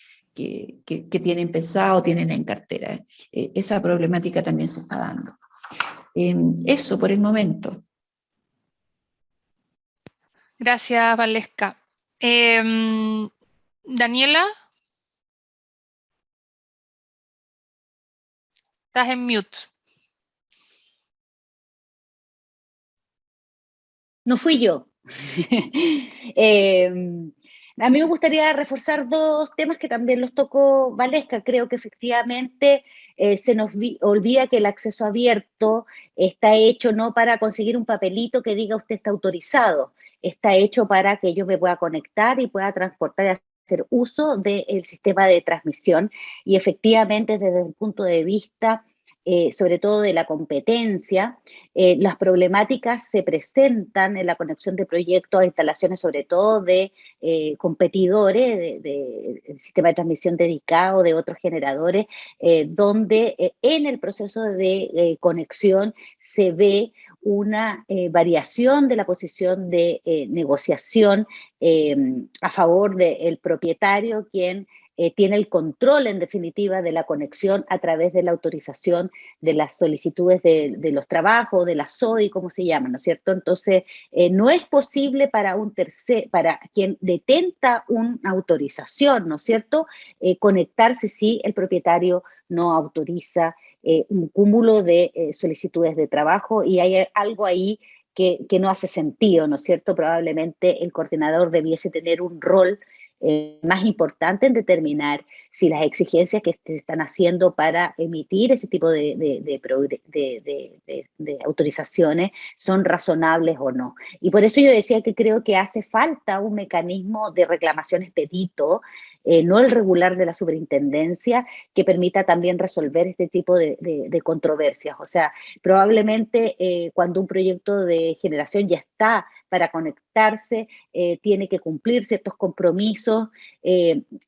tienen pensado, tienen en cartera. Esa problemática también se está dando. Eso por el momento. Gracias, Valesca. Daniela, estás en mute. No fui yo. A mí me gustaría reforzar 2 temas que también los tocó Valesca. Creo que efectivamente se nos olvida que el acceso abierto está hecho no para conseguir un papelito que diga usted está autorizado, está hecho para que yo me pueda conectar y pueda transportar y hacer uso del sistema de transmisión, y efectivamente desde el punto de vista sobre todo de la competencia, las problemáticas se presentan en la conexión de proyectos a instalaciones, sobre todo de competidores del sistema de transmisión dedicado, de otros generadores, donde en el proceso de conexión se ve una variación de la posición de negociación a favor del propietario, quien tiene el control, en definitiva, de la conexión a través de la autorización de las solicitudes de los trabajos, de la SODI, como se llama, ¿no es cierto? Entonces, no es posible para para quien detenta una autorización, ¿no es cierto?, conectarse si el propietario no autoriza un cúmulo de solicitudes de trabajo, y hay algo ahí que no hace sentido, ¿no es cierto? Probablemente el coordinador debiese tener un rol más importante en determinar si las exigencias que se están haciendo para emitir ese tipo de autorizaciones son razonables o no. Y por eso yo decía que creo que hace falta un mecanismo de reclamación expedito, no el regular de la superintendencia, que permita también resolver este tipo de controversias. O sea, probablemente cuando un proyecto de generación ya está para conectarse, tiene que cumplir ciertos compromisos,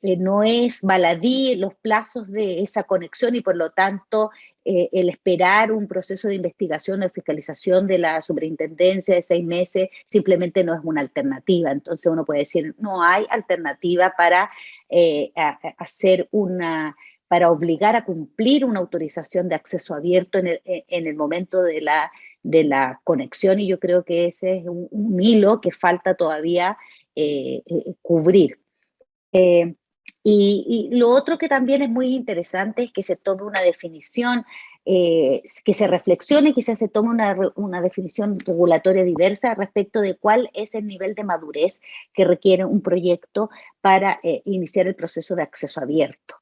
no es baladí los plazos de esa conexión, y por lo tanto el esperar un proceso de investigación o de fiscalización de la superintendencia de 6 meses simplemente no es una alternativa. Entonces uno puede decir, no hay alternativa para hacer para obligar a cumplir una autorización de acceso abierto en el momento de la conexión, y yo creo que ese es un hilo que falta todavía cubrir. Y lo otro que también es muy interesante es que se tome una definición, que se reflexione, quizás se tome una definición regulatoria diversa respecto de cuál es el nivel de madurez que requiere un proyecto para iniciar el proceso de acceso abierto.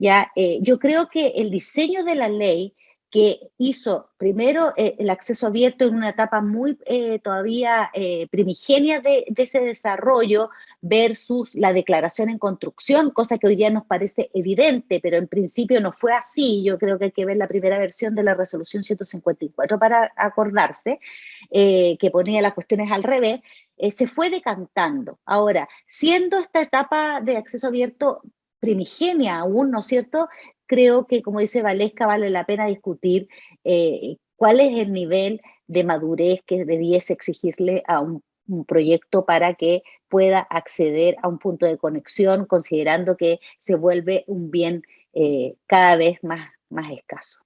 ¿Ya? Yo creo que el diseño de la ley que hizo primero el acceso abierto en una etapa muy todavía primigenia de ese desarrollo versus la declaración en construcción, cosa que hoy día nos parece evidente, pero en principio no fue así. Yo creo que hay que ver la primera versión de la resolución 154 para acordarse, que ponía las cuestiones al revés, se fue decantando. Ahora, siendo esta etapa de acceso abierto primigenia aún, ¿no es cierto?, creo que, como dice Valesca, vale la pena discutir cuál es el nivel de madurez que debiese exigirle a un proyecto para que pueda acceder a un punto de conexión, considerando que se vuelve un bien cada vez más escaso.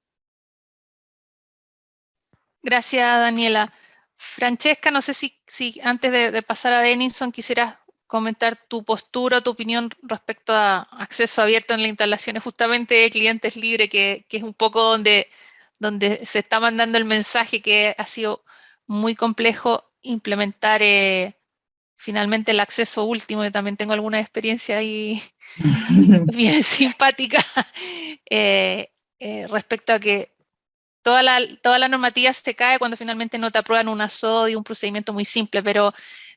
Gracias, Daniela. Francesca, no sé si antes de pasar a Denison quisieras comentar tu postura, tu opinión respecto a acceso abierto en las instalaciones justamente de clientes libres, que es un poco donde se está mandando el mensaje que ha sido muy complejo implementar finalmente el acceso último. Yo también tengo alguna experiencia ahí bien simpática respecto a que toda la normativa se cae cuando finalmente no te aprueban una SODI, un procedimiento muy simple,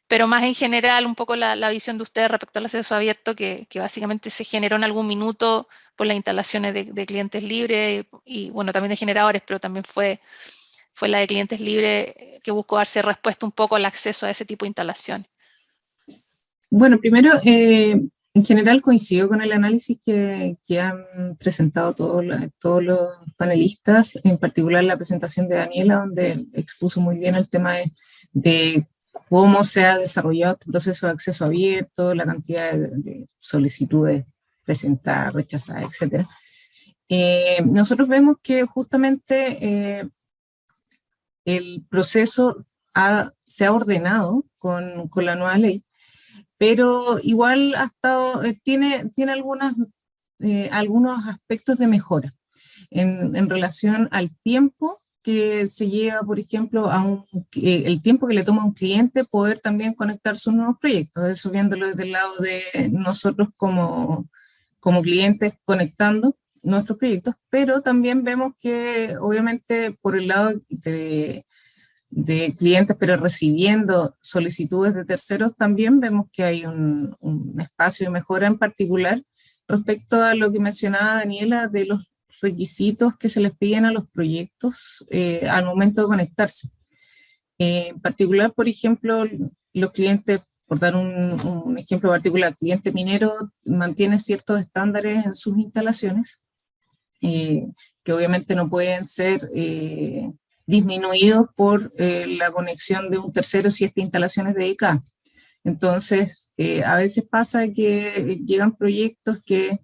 pero más en general un poco la visión de ustedes respecto al acceso abierto, que básicamente se generó en algún minuto por las instalaciones de clientes libres y bueno, también de generadores, pero también fue la de clientes libres que buscó darse respuesta un poco al acceso a ese tipo de instalaciones. Bueno, primero, en general coincido con el análisis que han presentado todos los panelistas, en particular la presentación de Daniela, donde expuso muy bien el tema de cómo se ha desarrollado este proceso de acceso abierto, la cantidad de solicitudes presentadas, rechazadas, etc. Nosotros vemos que justamente el proceso se ha ordenado con la nueva ley, pero igual ha estado, tiene algunos aspectos de mejora en relación al tiempo que se lleva, por ejemplo, el tiempo que le toma a un cliente poder también conectar sus nuevos proyectos, eso viéndolo desde el lado de nosotros como clientes conectando nuestros proyectos, pero también vemos que obviamente por el lado de clientes, pero recibiendo solicitudes de terceros, también vemos que hay un espacio de mejora, en particular respecto a lo que mencionaba Daniela de los requisitos que se les piden a los proyectos al momento de conectarse. En particular, por ejemplo, los clientes, por dar un ejemplo particular, el cliente minero mantiene ciertos estándares en sus instalaciones que obviamente no pueden ser disminuidos por la conexión de un tercero si esta instalación es dedicada. Entonces, a veces pasa que llegan proyectos que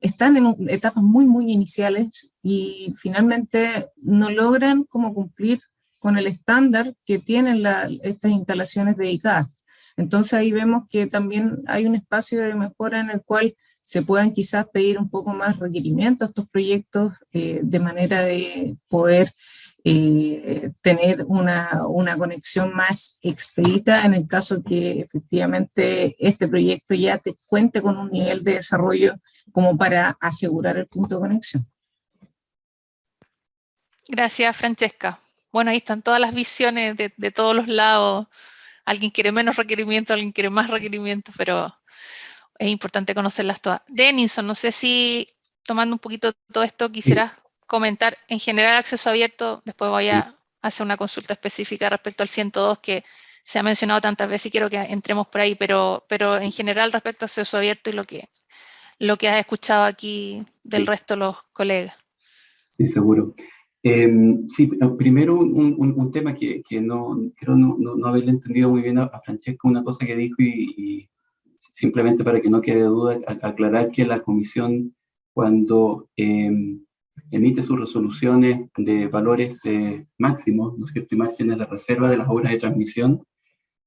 están en etapas muy iniciales y finalmente no logran como cumplir con el estándar que tienen estas instalaciones dedicadas. Entonces ahí vemos que también hay un espacio de mejora en el cual se puedan quizás pedir un poco más requerimientos a estos proyectos de manera de poder tener una conexión más expedita en el caso que efectivamente este proyecto ya cuente con un nivel de desarrollo como para asegurar el punto de conexión. Gracias, Francesca. Bueno, ahí están todas las visiones de todos los lados. Alguien quiere menos requerimientos, alguien quiere más requerimientos, pero es importante conocerlas todas. Denison, no sé si tomando un poquito todo esto quisieras comentar en general acceso abierto, después voy a hacer una consulta específica respecto al 102 que se ha mencionado tantas veces y quiero que entremos por ahí, pero en general respecto a acceso abierto y lo que has escuchado aquí del resto de los colegas. Sí, seguro. Sí, primero un tema que no creo no haberle entendido muy bien a Francesca, una cosa que dijo y simplemente para que no quede duda, aclarar que la comisión cuando emite sus resoluciones de valores máximos, ¿no es cierto?, y márgenes de reserva de las obras de transmisión,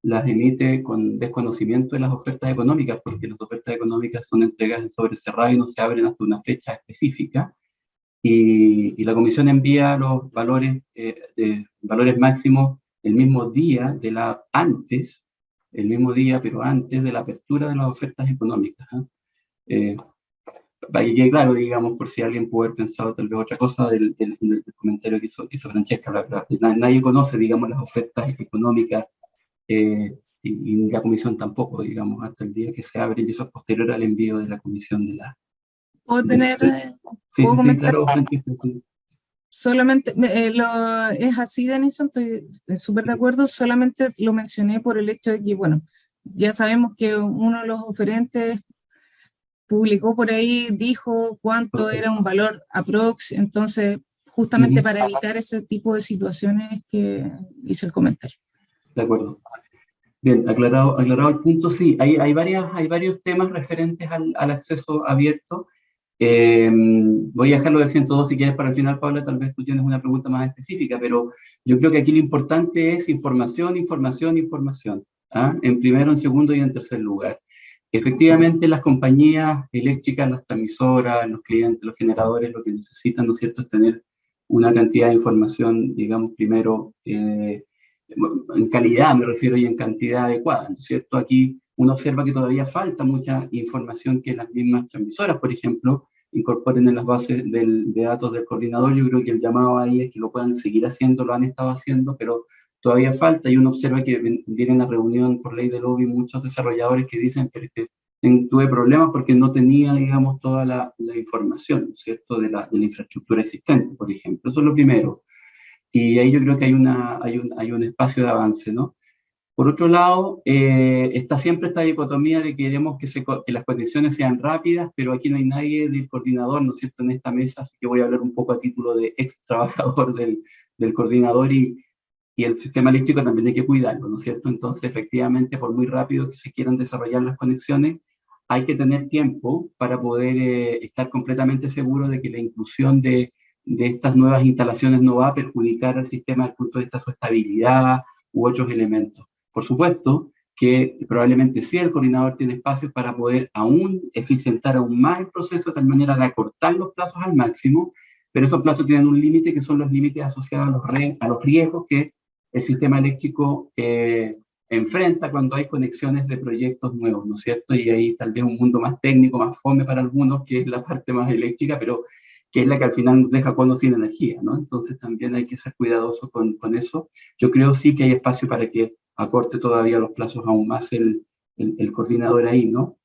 las emite con desconocimiento de las ofertas económicas, porque las ofertas económicas son entregas en sobre cerrado y no se abren hasta una fecha específica, y la comisión envía los valores, valores máximos el mismo día el mismo día, pero antes de la apertura de las ofertas económicas. Para que quede claro, digamos, por si alguien puede haber pensado tal vez otra cosa del comentario que hizo Francesca, la verdad. Nadie conoce, digamos, las ofertas económicas, y la comisión tampoco, digamos, hasta el día que se abre, y eso es posterior al envío de la comisión de la... ¿Puedo tener, Sí, ¿puedo comentar? claro, Francesca. Sí. Solamente, es así, Denison, estoy súper de acuerdo, solamente lo mencioné por el hecho de que, bueno, ya sabemos que uno de los oferentes publicó por ahí, dijo cuánto era un valor aprox, entonces, justamente para evitar ese tipo de situaciones que hice el comentario. De acuerdo. Bien, aclarado el punto, sí, hay varios temas referentes al acceso abierto. Voy a dejarlo del 102 si quieres para el final, Paula, tal vez tú tienes una pregunta más específica, pero yo creo que aquí lo importante es información, en primero, en segundo y en tercer lugar. Efectivamente, las compañías eléctricas, las transmisoras, los clientes, los generadores, lo que necesitan, ¿no es cierto?, es tener una cantidad de información, digamos, primero, en calidad me refiero, y en cantidad adecuada, ¿no es cierto? Aquí uno observa que todavía falta mucha información que las mismas transmisoras, por ejemplo, incorporen en las bases de datos del coordinador. Yo creo que el llamado ahí es que lo puedan seguir haciendo, lo han estado haciendo, pero todavía falta, y uno observa que vienen a reunión por ley de lobby muchos desarrolladores que dicen que tuve problemas porque no tenía, digamos, toda la información, ¿no es cierto?, de la infraestructura existente, por ejemplo. Eso es lo primero. Y ahí yo creo que hay un espacio de avance, ¿no? Por otro lado, está siempre esta dicotomía de que queremos que las conexiones sean rápidas, pero aquí no hay nadie del coordinador, ¿no es cierto?, en esta mesa, así que voy a hablar un poco a título de ex trabajador del coordinador, y el sistema eléctrico también hay que cuidarlo, ¿no es cierto? Entonces, efectivamente, por muy rápido que se quieran desarrollar las conexiones, hay que tener tiempo para poder estar completamente seguro de que la inclusión de estas nuevas instalaciones no va a perjudicar al sistema desde el punto de vista de su estabilidad u otros elementos. Por supuesto que probablemente sí el coordinador tiene espacios para poder aún eficientar aún más el proceso, de tal manera de acortar los plazos al máximo, pero esos plazos tienen un límite, que son los límites asociados a los riesgos que el sistema eléctrico enfrenta cuando hay conexiones de proyectos nuevos, ¿no es cierto? Y ahí tal vez un mundo más técnico, más fome para algunos, que es la parte más eléctrica, pero que es la que al final nos deja cuando sin energía, ¿no? Entonces también hay que ser cuidadosos con eso. Yo creo sí que hay espacio para que acorte todavía los plazos aún más el coordinador ahí, ¿no?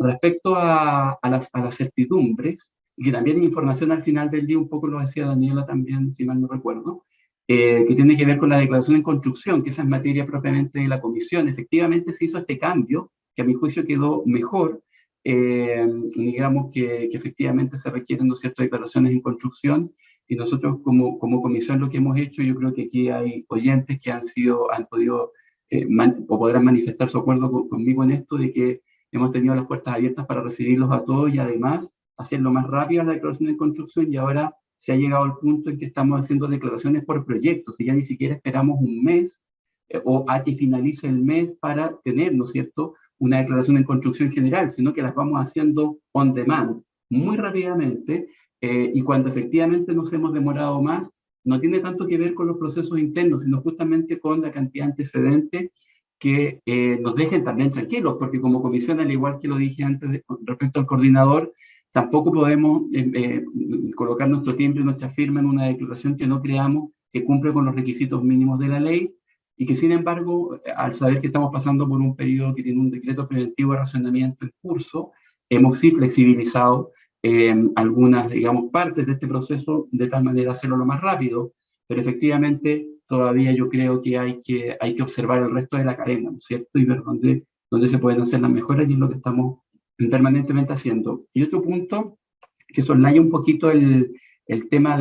Respecto a las certidumbres, y que también hay información al final del día, un poco lo decía Daniela también, si mal no recuerdo, que tiene que ver con la declaración en construcción, que esa es materia propiamente de la comisión. Efectivamente se hizo este cambio, que a mi juicio quedó mejor, digamos que efectivamente se requieren, ¿no es cierto?, declaraciones en construcción, y nosotros como comisión lo que hemos hecho, yo creo que aquí hay oyentes que han podido o podrán manifestar su acuerdo conmigo en esto, de que hemos tenido las puertas abiertas para recibirlos a todos, y además hacerlo más rápido la declaración en construcción, y ahora se ha llegado al punto en que estamos haciendo declaraciones por proyectos, y ya ni siquiera esperamos un mes o a que finalice el mes para tener, ¿no es cierto?, una declaración en construcción general, sino que las vamos haciendo on demand, muy rápidamente, y cuando efectivamente nos hemos demorado más, no tiene tanto que ver con los procesos internos, sino justamente con la cantidad de antecedentes que nos dejen también tranquilos, porque como comisión, al igual que lo dije antes respecto al coordinador, tampoco podemos colocar nuestro timbre y nuestra firma en una declaración que no creamos que cumple con los requisitos mínimos de la ley, y que sin embargo, al saber que estamos pasando por un periodo que tiene un decreto preventivo de racionamiento en curso, hemos sí flexibilizado algunas, digamos, partes de este proceso, de tal manera hacerlo lo más rápido, pero efectivamente todavía yo creo que hay que observar el resto de la cadena, ¿no es cierto?, y ver dónde se pueden hacer las mejoras, y es lo que estamos permanentemente haciendo. Y otro punto que soslaya un poquito el tema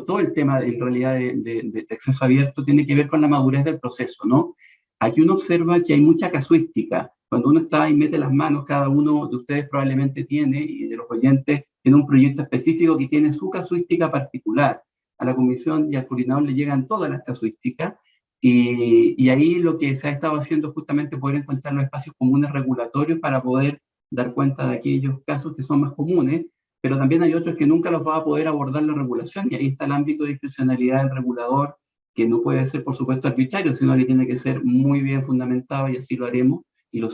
todo el tema en realidad de acceso abierto tiene que ver con la madurez del proceso, ¿no? Aquí uno observa que hay mucha casuística. Cuando uno está y mete las manos, cada uno de ustedes probablemente tiene, y de los oyentes en un proyecto específico que tiene su casuística particular. A la comisión y al coordinador le llegan todas las casuísticas, y ahí lo que se ha estado haciendo es justamente poder encontrar los espacios comunes regulatorios para poder dar cuenta de aquellos casos que son más comunes, pero también hay otros que nunca los va a poder abordar la regulación, y ahí está el ámbito de discrecionalidad del regulador, que no puede ser, por supuesto, arbitrario, sino que tiene que ser muy bien fundamentado, y así lo haremos, y lo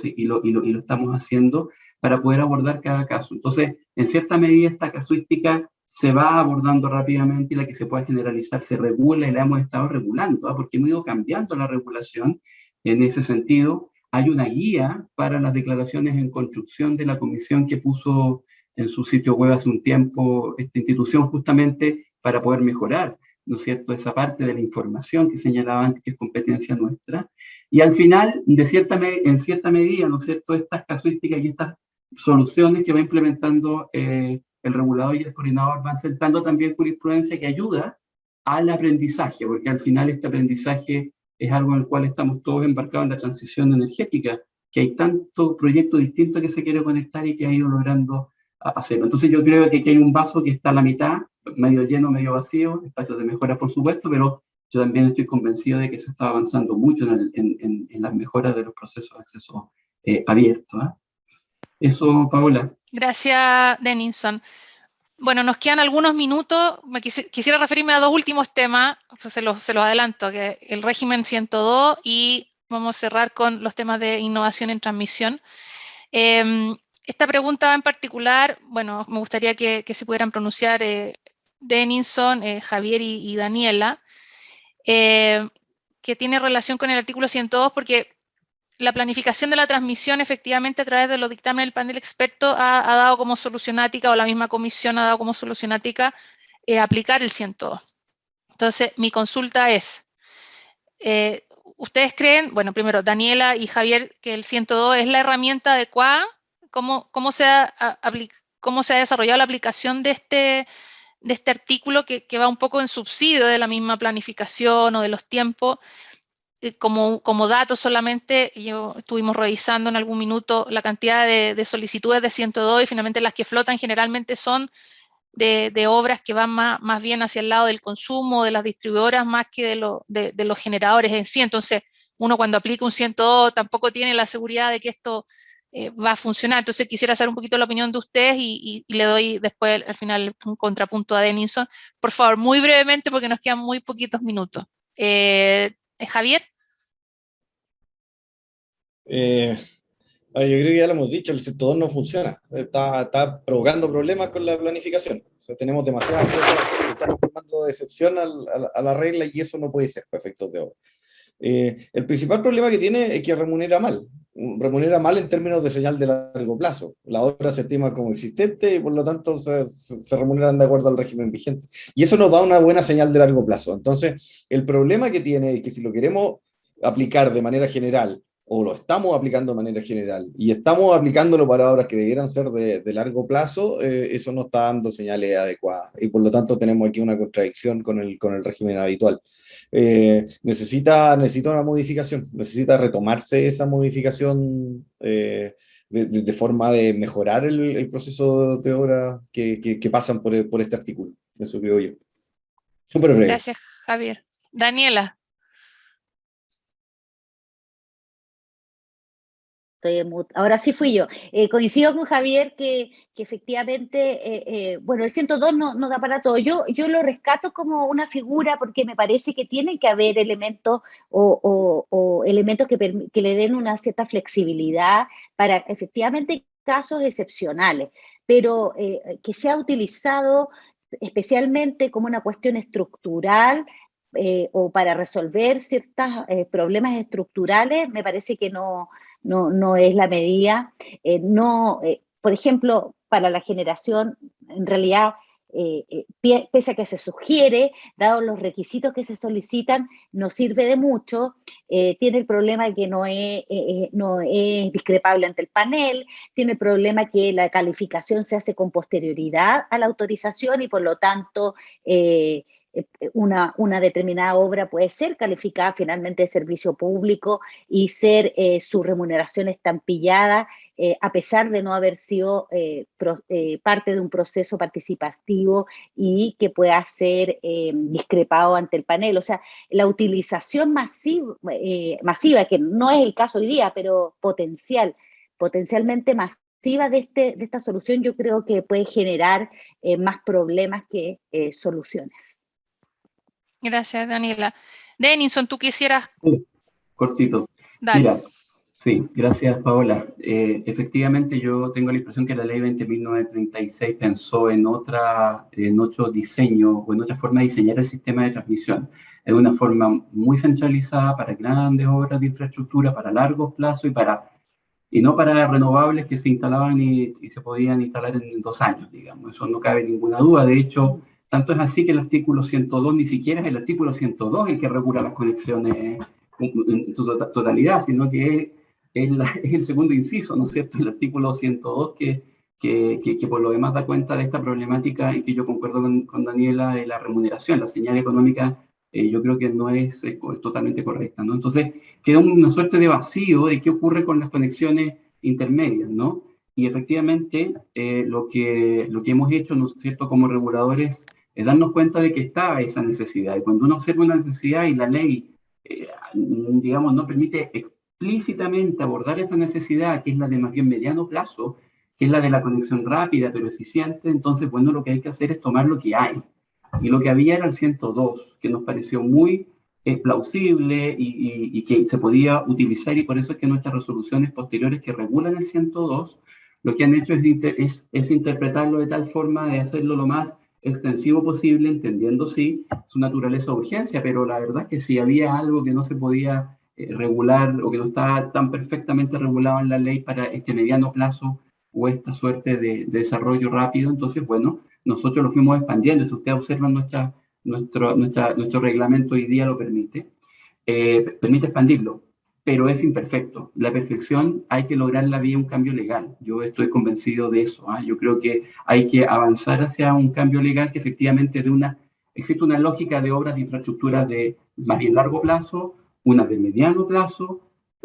estamos haciendo, para poder abordar cada caso. Entonces, en cierta medida, esta casuística se va abordando rápidamente, y la que se pueda generalizar se regula, y la hemos estado regulando, porque hemos ido cambiando la regulación en ese sentido. Hay una guía para las declaraciones en construcción de la comisión que puso en su sitio web hace un tiempo esta institución, justamente para poder mejorar, ¿no es cierto?, esa parte de la información que señalaban que es competencia nuestra. Y al final, en cierta medida, ¿no es cierto?, estas casuísticas y estas soluciones que va implementando el regulador y el coordinador van sentando también jurisprudencia que ayuda al aprendizaje, porque al final este aprendizaje es algo en el cual estamos todos embarcados en la transición energética, que hay tanto proyecto distinto que se quiere conectar y que ha ido logrando hacerlo. Entonces yo creo que aquí hay un vaso que está a la mitad, medio lleno, medio vacío, espacios de mejora por supuesto, pero yo también estoy convencido de que se está avanzando mucho en las mejoras de los procesos de acceso abierto. Eso, Paola. Gracias, Denison. Bueno, nos quedan algunos minutos. Quisiera referirme a dos últimos temas, pues se los adelanto, que el régimen 102, y vamos a cerrar con los temas de innovación en transmisión. Esta pregunta en particular, bueno, me gustaría que se pudieran pronunciar Denison, Javier y Daniela, que tiene relación con el artículo 102, porque la planificación de la transmisión, efectivamente, a través de los dictámenes del panel experto, ha dado como solucionática, o la misma comisión ha dado como solucionática, aplicar el 102. Entonces, mi consulta es, ¿ustedes creen, bueno, primero, Daniela y Javier, que el 102 es la herramienta adecuada? ¿Cómo se ha desarrollado la aplicación de este artículo que va un poco en subsidio de la misma planificación o de los tiempos? Como dato solamente, estuvimos revisando en algún minuto la cantidad de solicitudes de 102, y finalmente las que flotan generalmente son de obras que van más bien hacia el lado del consumo, de las distribuidoras, más que de los generadores en sí. Entonces, uno cuando aplica un 102 tampoco tiene la seguridad de que esto va a funcionar. Entonces, quisiera saber un poquito la opinión de ustedes, y le doy después, al final, un contrapunto a Denison. Por favor, muy brevemente, porque nos quedan muy poquitos minutos. Javier. Yo creo que ya lo hemos dicho, el 102 no funciona, está provocando problemas con la planificación. O sea, tenemos demasiadas cosas que están formando de excepción a la regla, y eso no puede ser para efectos de obra. El principal problema que tiene es que remunera mal en términos de señal de largo plazo. La obra se estima como existente y por lo tanto se remuneran de acuerdo al régimen vigente. Y eso nos da una buena señal de largo plazo. Entonces, el problema que tiene es que si lo queremos aplicar de manera general, o lo estamos aplicando de manera general, y estamos aplicándolo para obras que debieran ser de largo plazo, eso no está dando señales adecuadas, y por lo tanto tenemos aquí una contradicción con el régimen habitual. Necesita una modificación, necesita retomarse esa modificación de forma de mejorar el proceso de obra que pasan por este artículo. Eso creo yo. Súper breve. Gracias, Javier. Daniela. Ahora sí fui yo. Coincido con Javier que efectivamente, bueno, el 102 no da para todo. Yo lo rescato como una figura porque me parece que tiene que haber elementos o elementos que le den una cierta flexibilidad para efectivamente casos excepcionales, pero que sea utilizado especialmente como una cuestión estructural o para resolver ciertos problemas estructurales, me parece que no es la medida. Por ejemplo, para la generación, en realidad, pese a que se sugiere, dados los requisitos que se solicitan, no sirve de mucho. Tiene el problema de que no es discrepable ante el panel, tiene el problema que la calificación se hace con posterioridad a la autorización, y por lo tanto una determinada obra puede ser calificada finalmente de servicio público y ser su remuneración estampillada a pesar de no haber sido parte de un proceso participativo y que pueda ser discrepado ante el panel. O sea, la utilización masiva, que no es el caso hoy día, pero potencialmente masiva de esta solución, yo creo que puede generar más problemas que soluciones. Gracias, Daniela. Denison, ¿tú quisieras? Sí, cortito. Dale. Mira, sí, gracias, Paola. Efectivamente, yo tengo la impresión que la ley 20.936 pensó en otro diseño o en otra forma de diseñar el sistema de transmisión. Es una forma muy centralizada para grandes obras de infraestructura, para largos plazos y no para renovables que se instalaban y se podían instalar en 2 años, digamos. Eso no cabe ninguna duda. De hecho, tanto es así que el artículo 102 ni siquiera es el artículo 102 el que regula las conexiones en su totalidad, sino que es el segundo inciso, ¿no es cierto? El artículo 102 que por lo demás da cuenta de esta problemática y que yo concuerdo con Daniela de la remuneración, la señal económica. Yo creo que no es totalmente correcta, ¿no? Entonces, queda una suerte de vacío de qué ocurre con las conexiones intermedias, ¿no? Y efectivamente, lo que hemos hecho, ¿no es cierto?, como reguladores, es darnos cuenta de que está esa necesidad. Y cuando uno observa una necesidad y la ley, digamos, no permite explícitamente abordar esa necesidad, que es la de más bien mediano plazo, que es la de la conexión rápida pero eficiente, entonces, bueno, lo que hay que hacer es tomar lo que hay. Y lo que había era el 102, que nos pareció muy plausible y que se podía utilizar, y por eso es que nuestras resoluciones posteriores que regulan el 102, lo que han hecho es interpretarlo de tal forma de hacerlo lo más extensivo posible, entendiendo sí su naturaleza de urgencia, pero la verdad es que si había algo que no se podía regular o que no estaba tan perfectamente regulado en la ley para este mediano plazo o esta suerte de desarrollo rápido, entonces, bueno, nosotros lo fuimos expandiendo. Si ustedes observan nuestro reglamento hoy día lo permite expandirlo, pero es imperfecto. La perfección hay que lograrla vía un cambio legal. Yo estoy convencido de eso. Yo creo que hay que avanzar hacia un cambio legal que efectivamente existe una lógica de obras de infraestructura de más bien largo plazo, una de mediano plazo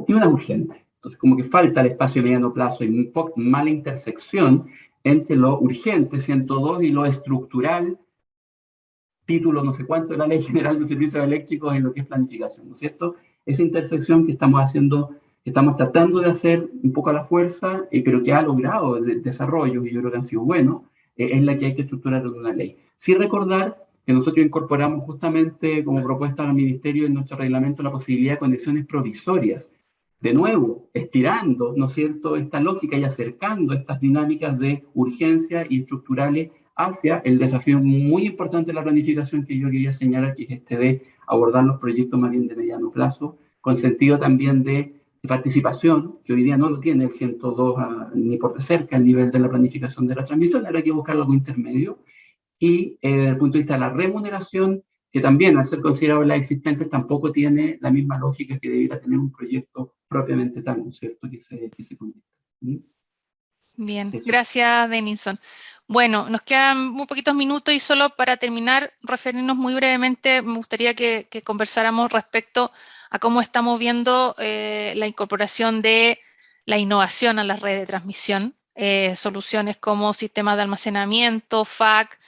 y una urgente. Entonces, como que falta el espacio de mediano plazo y un poco mala intersección entre lo urgente, 102, y lo estructural, título no sé cuánto de la Ley General de Servicios Eléctricos en lo que es planificación, ¿no es cierto? Esa intersección que estamos tratando de hacer un poco a la fuerza, pero que ha logrado desarrollos, y yo creo que han sido buenos, es la que hay que estructurar en una ley. Sí recordar que nosotros incorporamos justamente como propuesta al Ministerio en nuestro reglamento la posibilidad de conexiones provisorias, de nuevo, estirando, ¿no es cierto?, esta lógica y acercando estas dinámicas de urgencia y estructurales hacia el desafío muy importante de la planificación que yo quería señalar, que es este de abordar los proyectos más bien de mediano plazo, con sentido también de participación, que hoy día no lo tiene el 102 ni por cerca el nivel de la planificación de la transmisión, habrá que buscar algo intermedio, y desde el punto de vista de la remuneración, que también, al ser considerado las existentes, tampoco tiene la misma lógica que debiera tener un proyecto propiamente tal, ¿no es cierto?, que se conecta. Bien, Eso. Gracias, Denison. Bueno, nos quedan muy poquitos minutos y solo para terminar, referirnos muy brevemente, me gustaría que conversáramos respecto a cómo estamos viendo la incorporación de la innovación a las redes de transmisión, soluciones como sistemas de almacenamiento, FAC,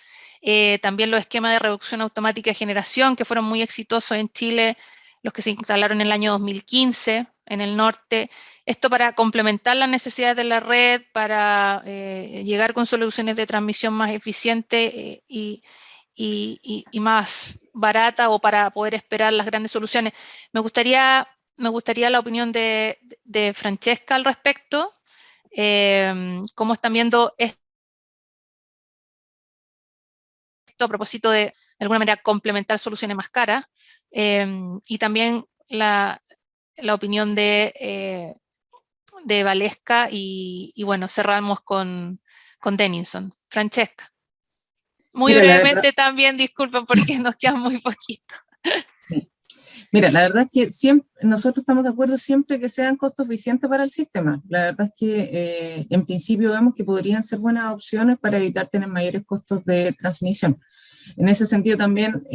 también los esquemas de reducción automática de generación, que fueron muy exitosos en Chile, los que se instalaron en el año 2015 en el norte. Esto para complementar las necesidades de la red, para llegar con soluciones de transmisión más eficientes y más barata, o para poder esperar las grandes soluciones. Me gustaría la opinión de Francesca al respecto. ¿Cómo están viendo esto a propósito de alguna manera complementar soluciones más caras? Y también la opinión de Valesca y bueno, cerramos con Denison. Francesca. Muy Mira, brevemente también, disculpen porque nos queda muy poquito. Mira, la verdad es que siempre, nosotros estamos de acuerdo siempre que sean costo eficientes para el sistema. La verdad es que en principio vemos que podrían ser buenas opciones para evitar tener mayores costos de transmisión. En ese sentido también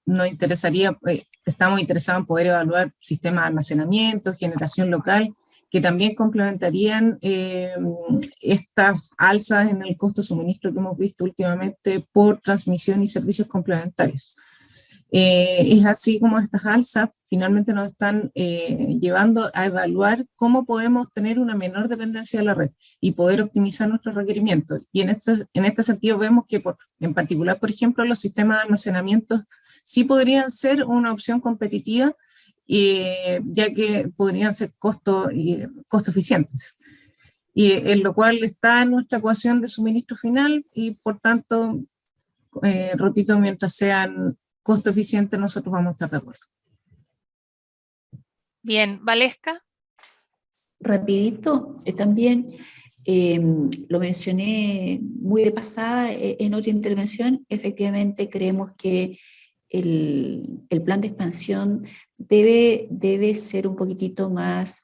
nos interesaría, estamos interesados en poder evaluar sistemas de almacenamiento, generación local, que también complementarían estas alzas en el costo de suministro que hemos visto últimamente por transmisión y servicios complementarios. Es así como estas alzas finalmente nos están llevando a evaluar cómo podemos tener una menor dependencia de la red y poder optimizar nuestros requerimientos. Y en este sentido vemos que en particular, por ejemplo, los sistemas de almacenamiento sí podrían ser una opción competitiva, ya que podrían ser costo eficientes. Y en lo cual está nuestra ecuación de suministro final y por tanto, repito, mientras sean costo eficiente, nosotros vamos a estar de acuerdo. Bien, Valesca. Rapidito, también lo mencioné muy de pasada en otra intervención. Efectivamente creemos que el plan de expansión debe ser un poquitito más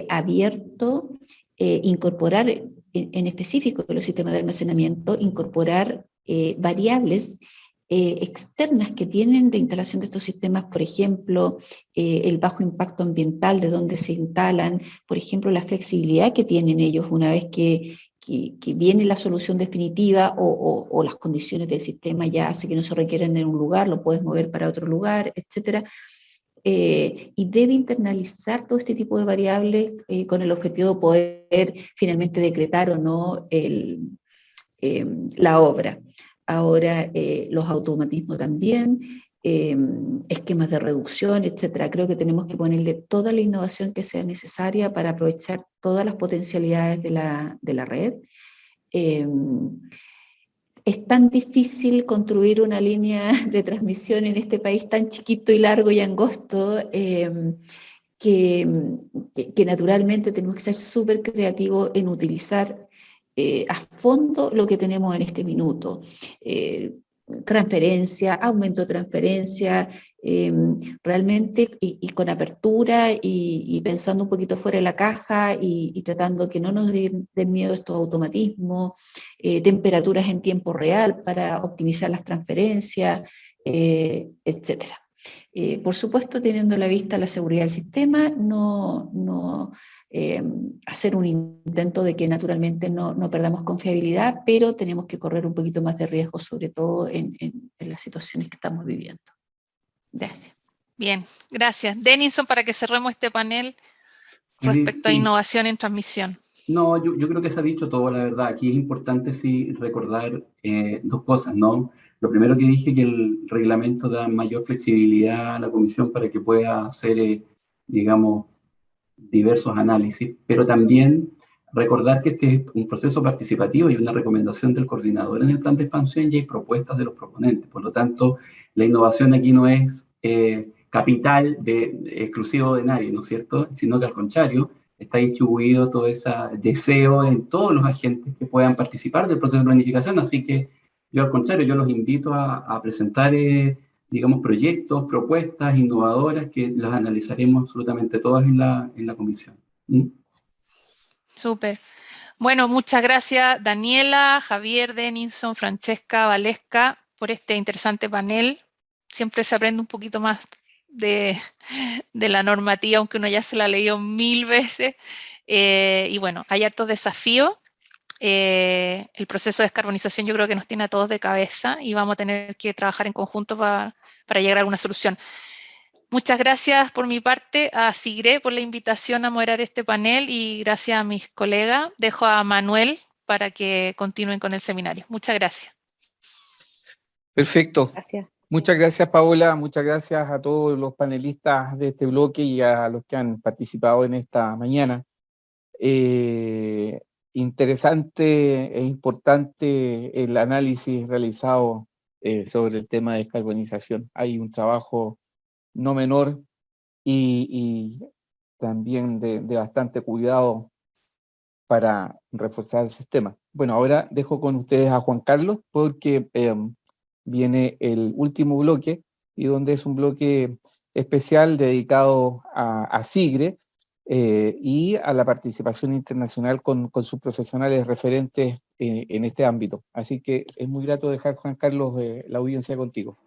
abierto, incorporar en específico los sistemas de almacenamiento, incorporar variables externas que tienen de instalación de estos sistemas, por ejemplo, el bajo impacto ambiental de donde se instalan, por ejemplo, la flexibilidad que tienen ellos una vez que viene la solución definitiva o las condiciones del sistema ya hace que no se requieren en un lugar, lo puedes mover para otro lugar, etc. Y debe internalizar todo este tipo de variables con el objetivo de poder finalmente decretar o no la obra. Ahora los automatismos también, esquemas de reducción, etcétera. Creo que tenemos que ponerle toda la innovación que sea necesaria para aprovechar todas las potencialidades de la red. Es tan difícil construir una línea de transmisión en este país tan chiquito y largo y angosto que naturalmente tenemos que ser súper creativos en utilizar a fondo lo que tenemos en este minuto. Transferencia, aumento de transferencia, realmente y con apertura y pensando un poquito fuera de la caja y tratando que no nos den miedo estos automatismos, temperaturas en tiempo real para optimizar las transferencias, etc. Por supuesto, teniendo a la vista la seguridad del sistema, hacer un intento de que naturalmente no perdamos confiabilidad, pero tenemos que correr un poquito más de riesgo, sobre todo en las situaciones que estamos viviendo. Gracias. Bien, gracias. Denison, para que cerremos este panel respecto a innovación en transmisión. No, yo creo que se ha dicho todo, la verdad. Aquí es importante sí recordar dos cosas, ¿no? Lo primero que dije, que el reglamento da mayor flexibilidad a la comisión para que pueda hacer, digamos, diversos análisis, pero también recordar que este es un proceso participativo y una recomendación del coordinador en el plan de expansión y hay propuestas de los proponentes. Por lo tanto, la innovación aquí no es capital exclusivo de nadie, ¿no es cierto? Sino que al contrario, está distribuido todo ese deseo en todos los agentes que puedan participar del proceso de planificación, así que yo al contrario, yo los invito a presentar digamos, proyectos, propuestas innovadoras que las analizaremos absolutamente todas en la comisión. Súper. Bueno, muchas gracias Daniela, Javier, Denison, Francesca, Valesca, por este interesante panel. Siempre se aprende un poquito más de la normativa, aunque uno ya se la ha leído 1000 veces. Y bueno, hay hartos desafíos. El proceso de descarbonización yo creo que nos tiene a todos de cabeza y vamos a tener que trabajar en conjunto para llegar a alguna solución. Muchas gracias por mi parte a Sigre por la invitación a moderar este panel y gracias a mis colegas. Dejo a Manuel para que continúen con el seminario. Muchas gracias. Perfecto. Gracias. Muchas gracias, Paola. Muchas gracias a todos los panelistas de este bloque y a los que han participado en esta mañana. Interesante e importante el análisis realizado sobre el tema de descarbonización. Hay un trabajo no menor y también de bastante cuidado para reforzar el sistema. Bueno, ahora dejo con ustedes a Juan Carlos porque viene el último bloque y donde es un bloque especial dedicado a Sigre y a la participación internacional con sus profesionales referentes en este ámbito. Así que es muy grato dejar, Juan Carlos, la audiencia contigo.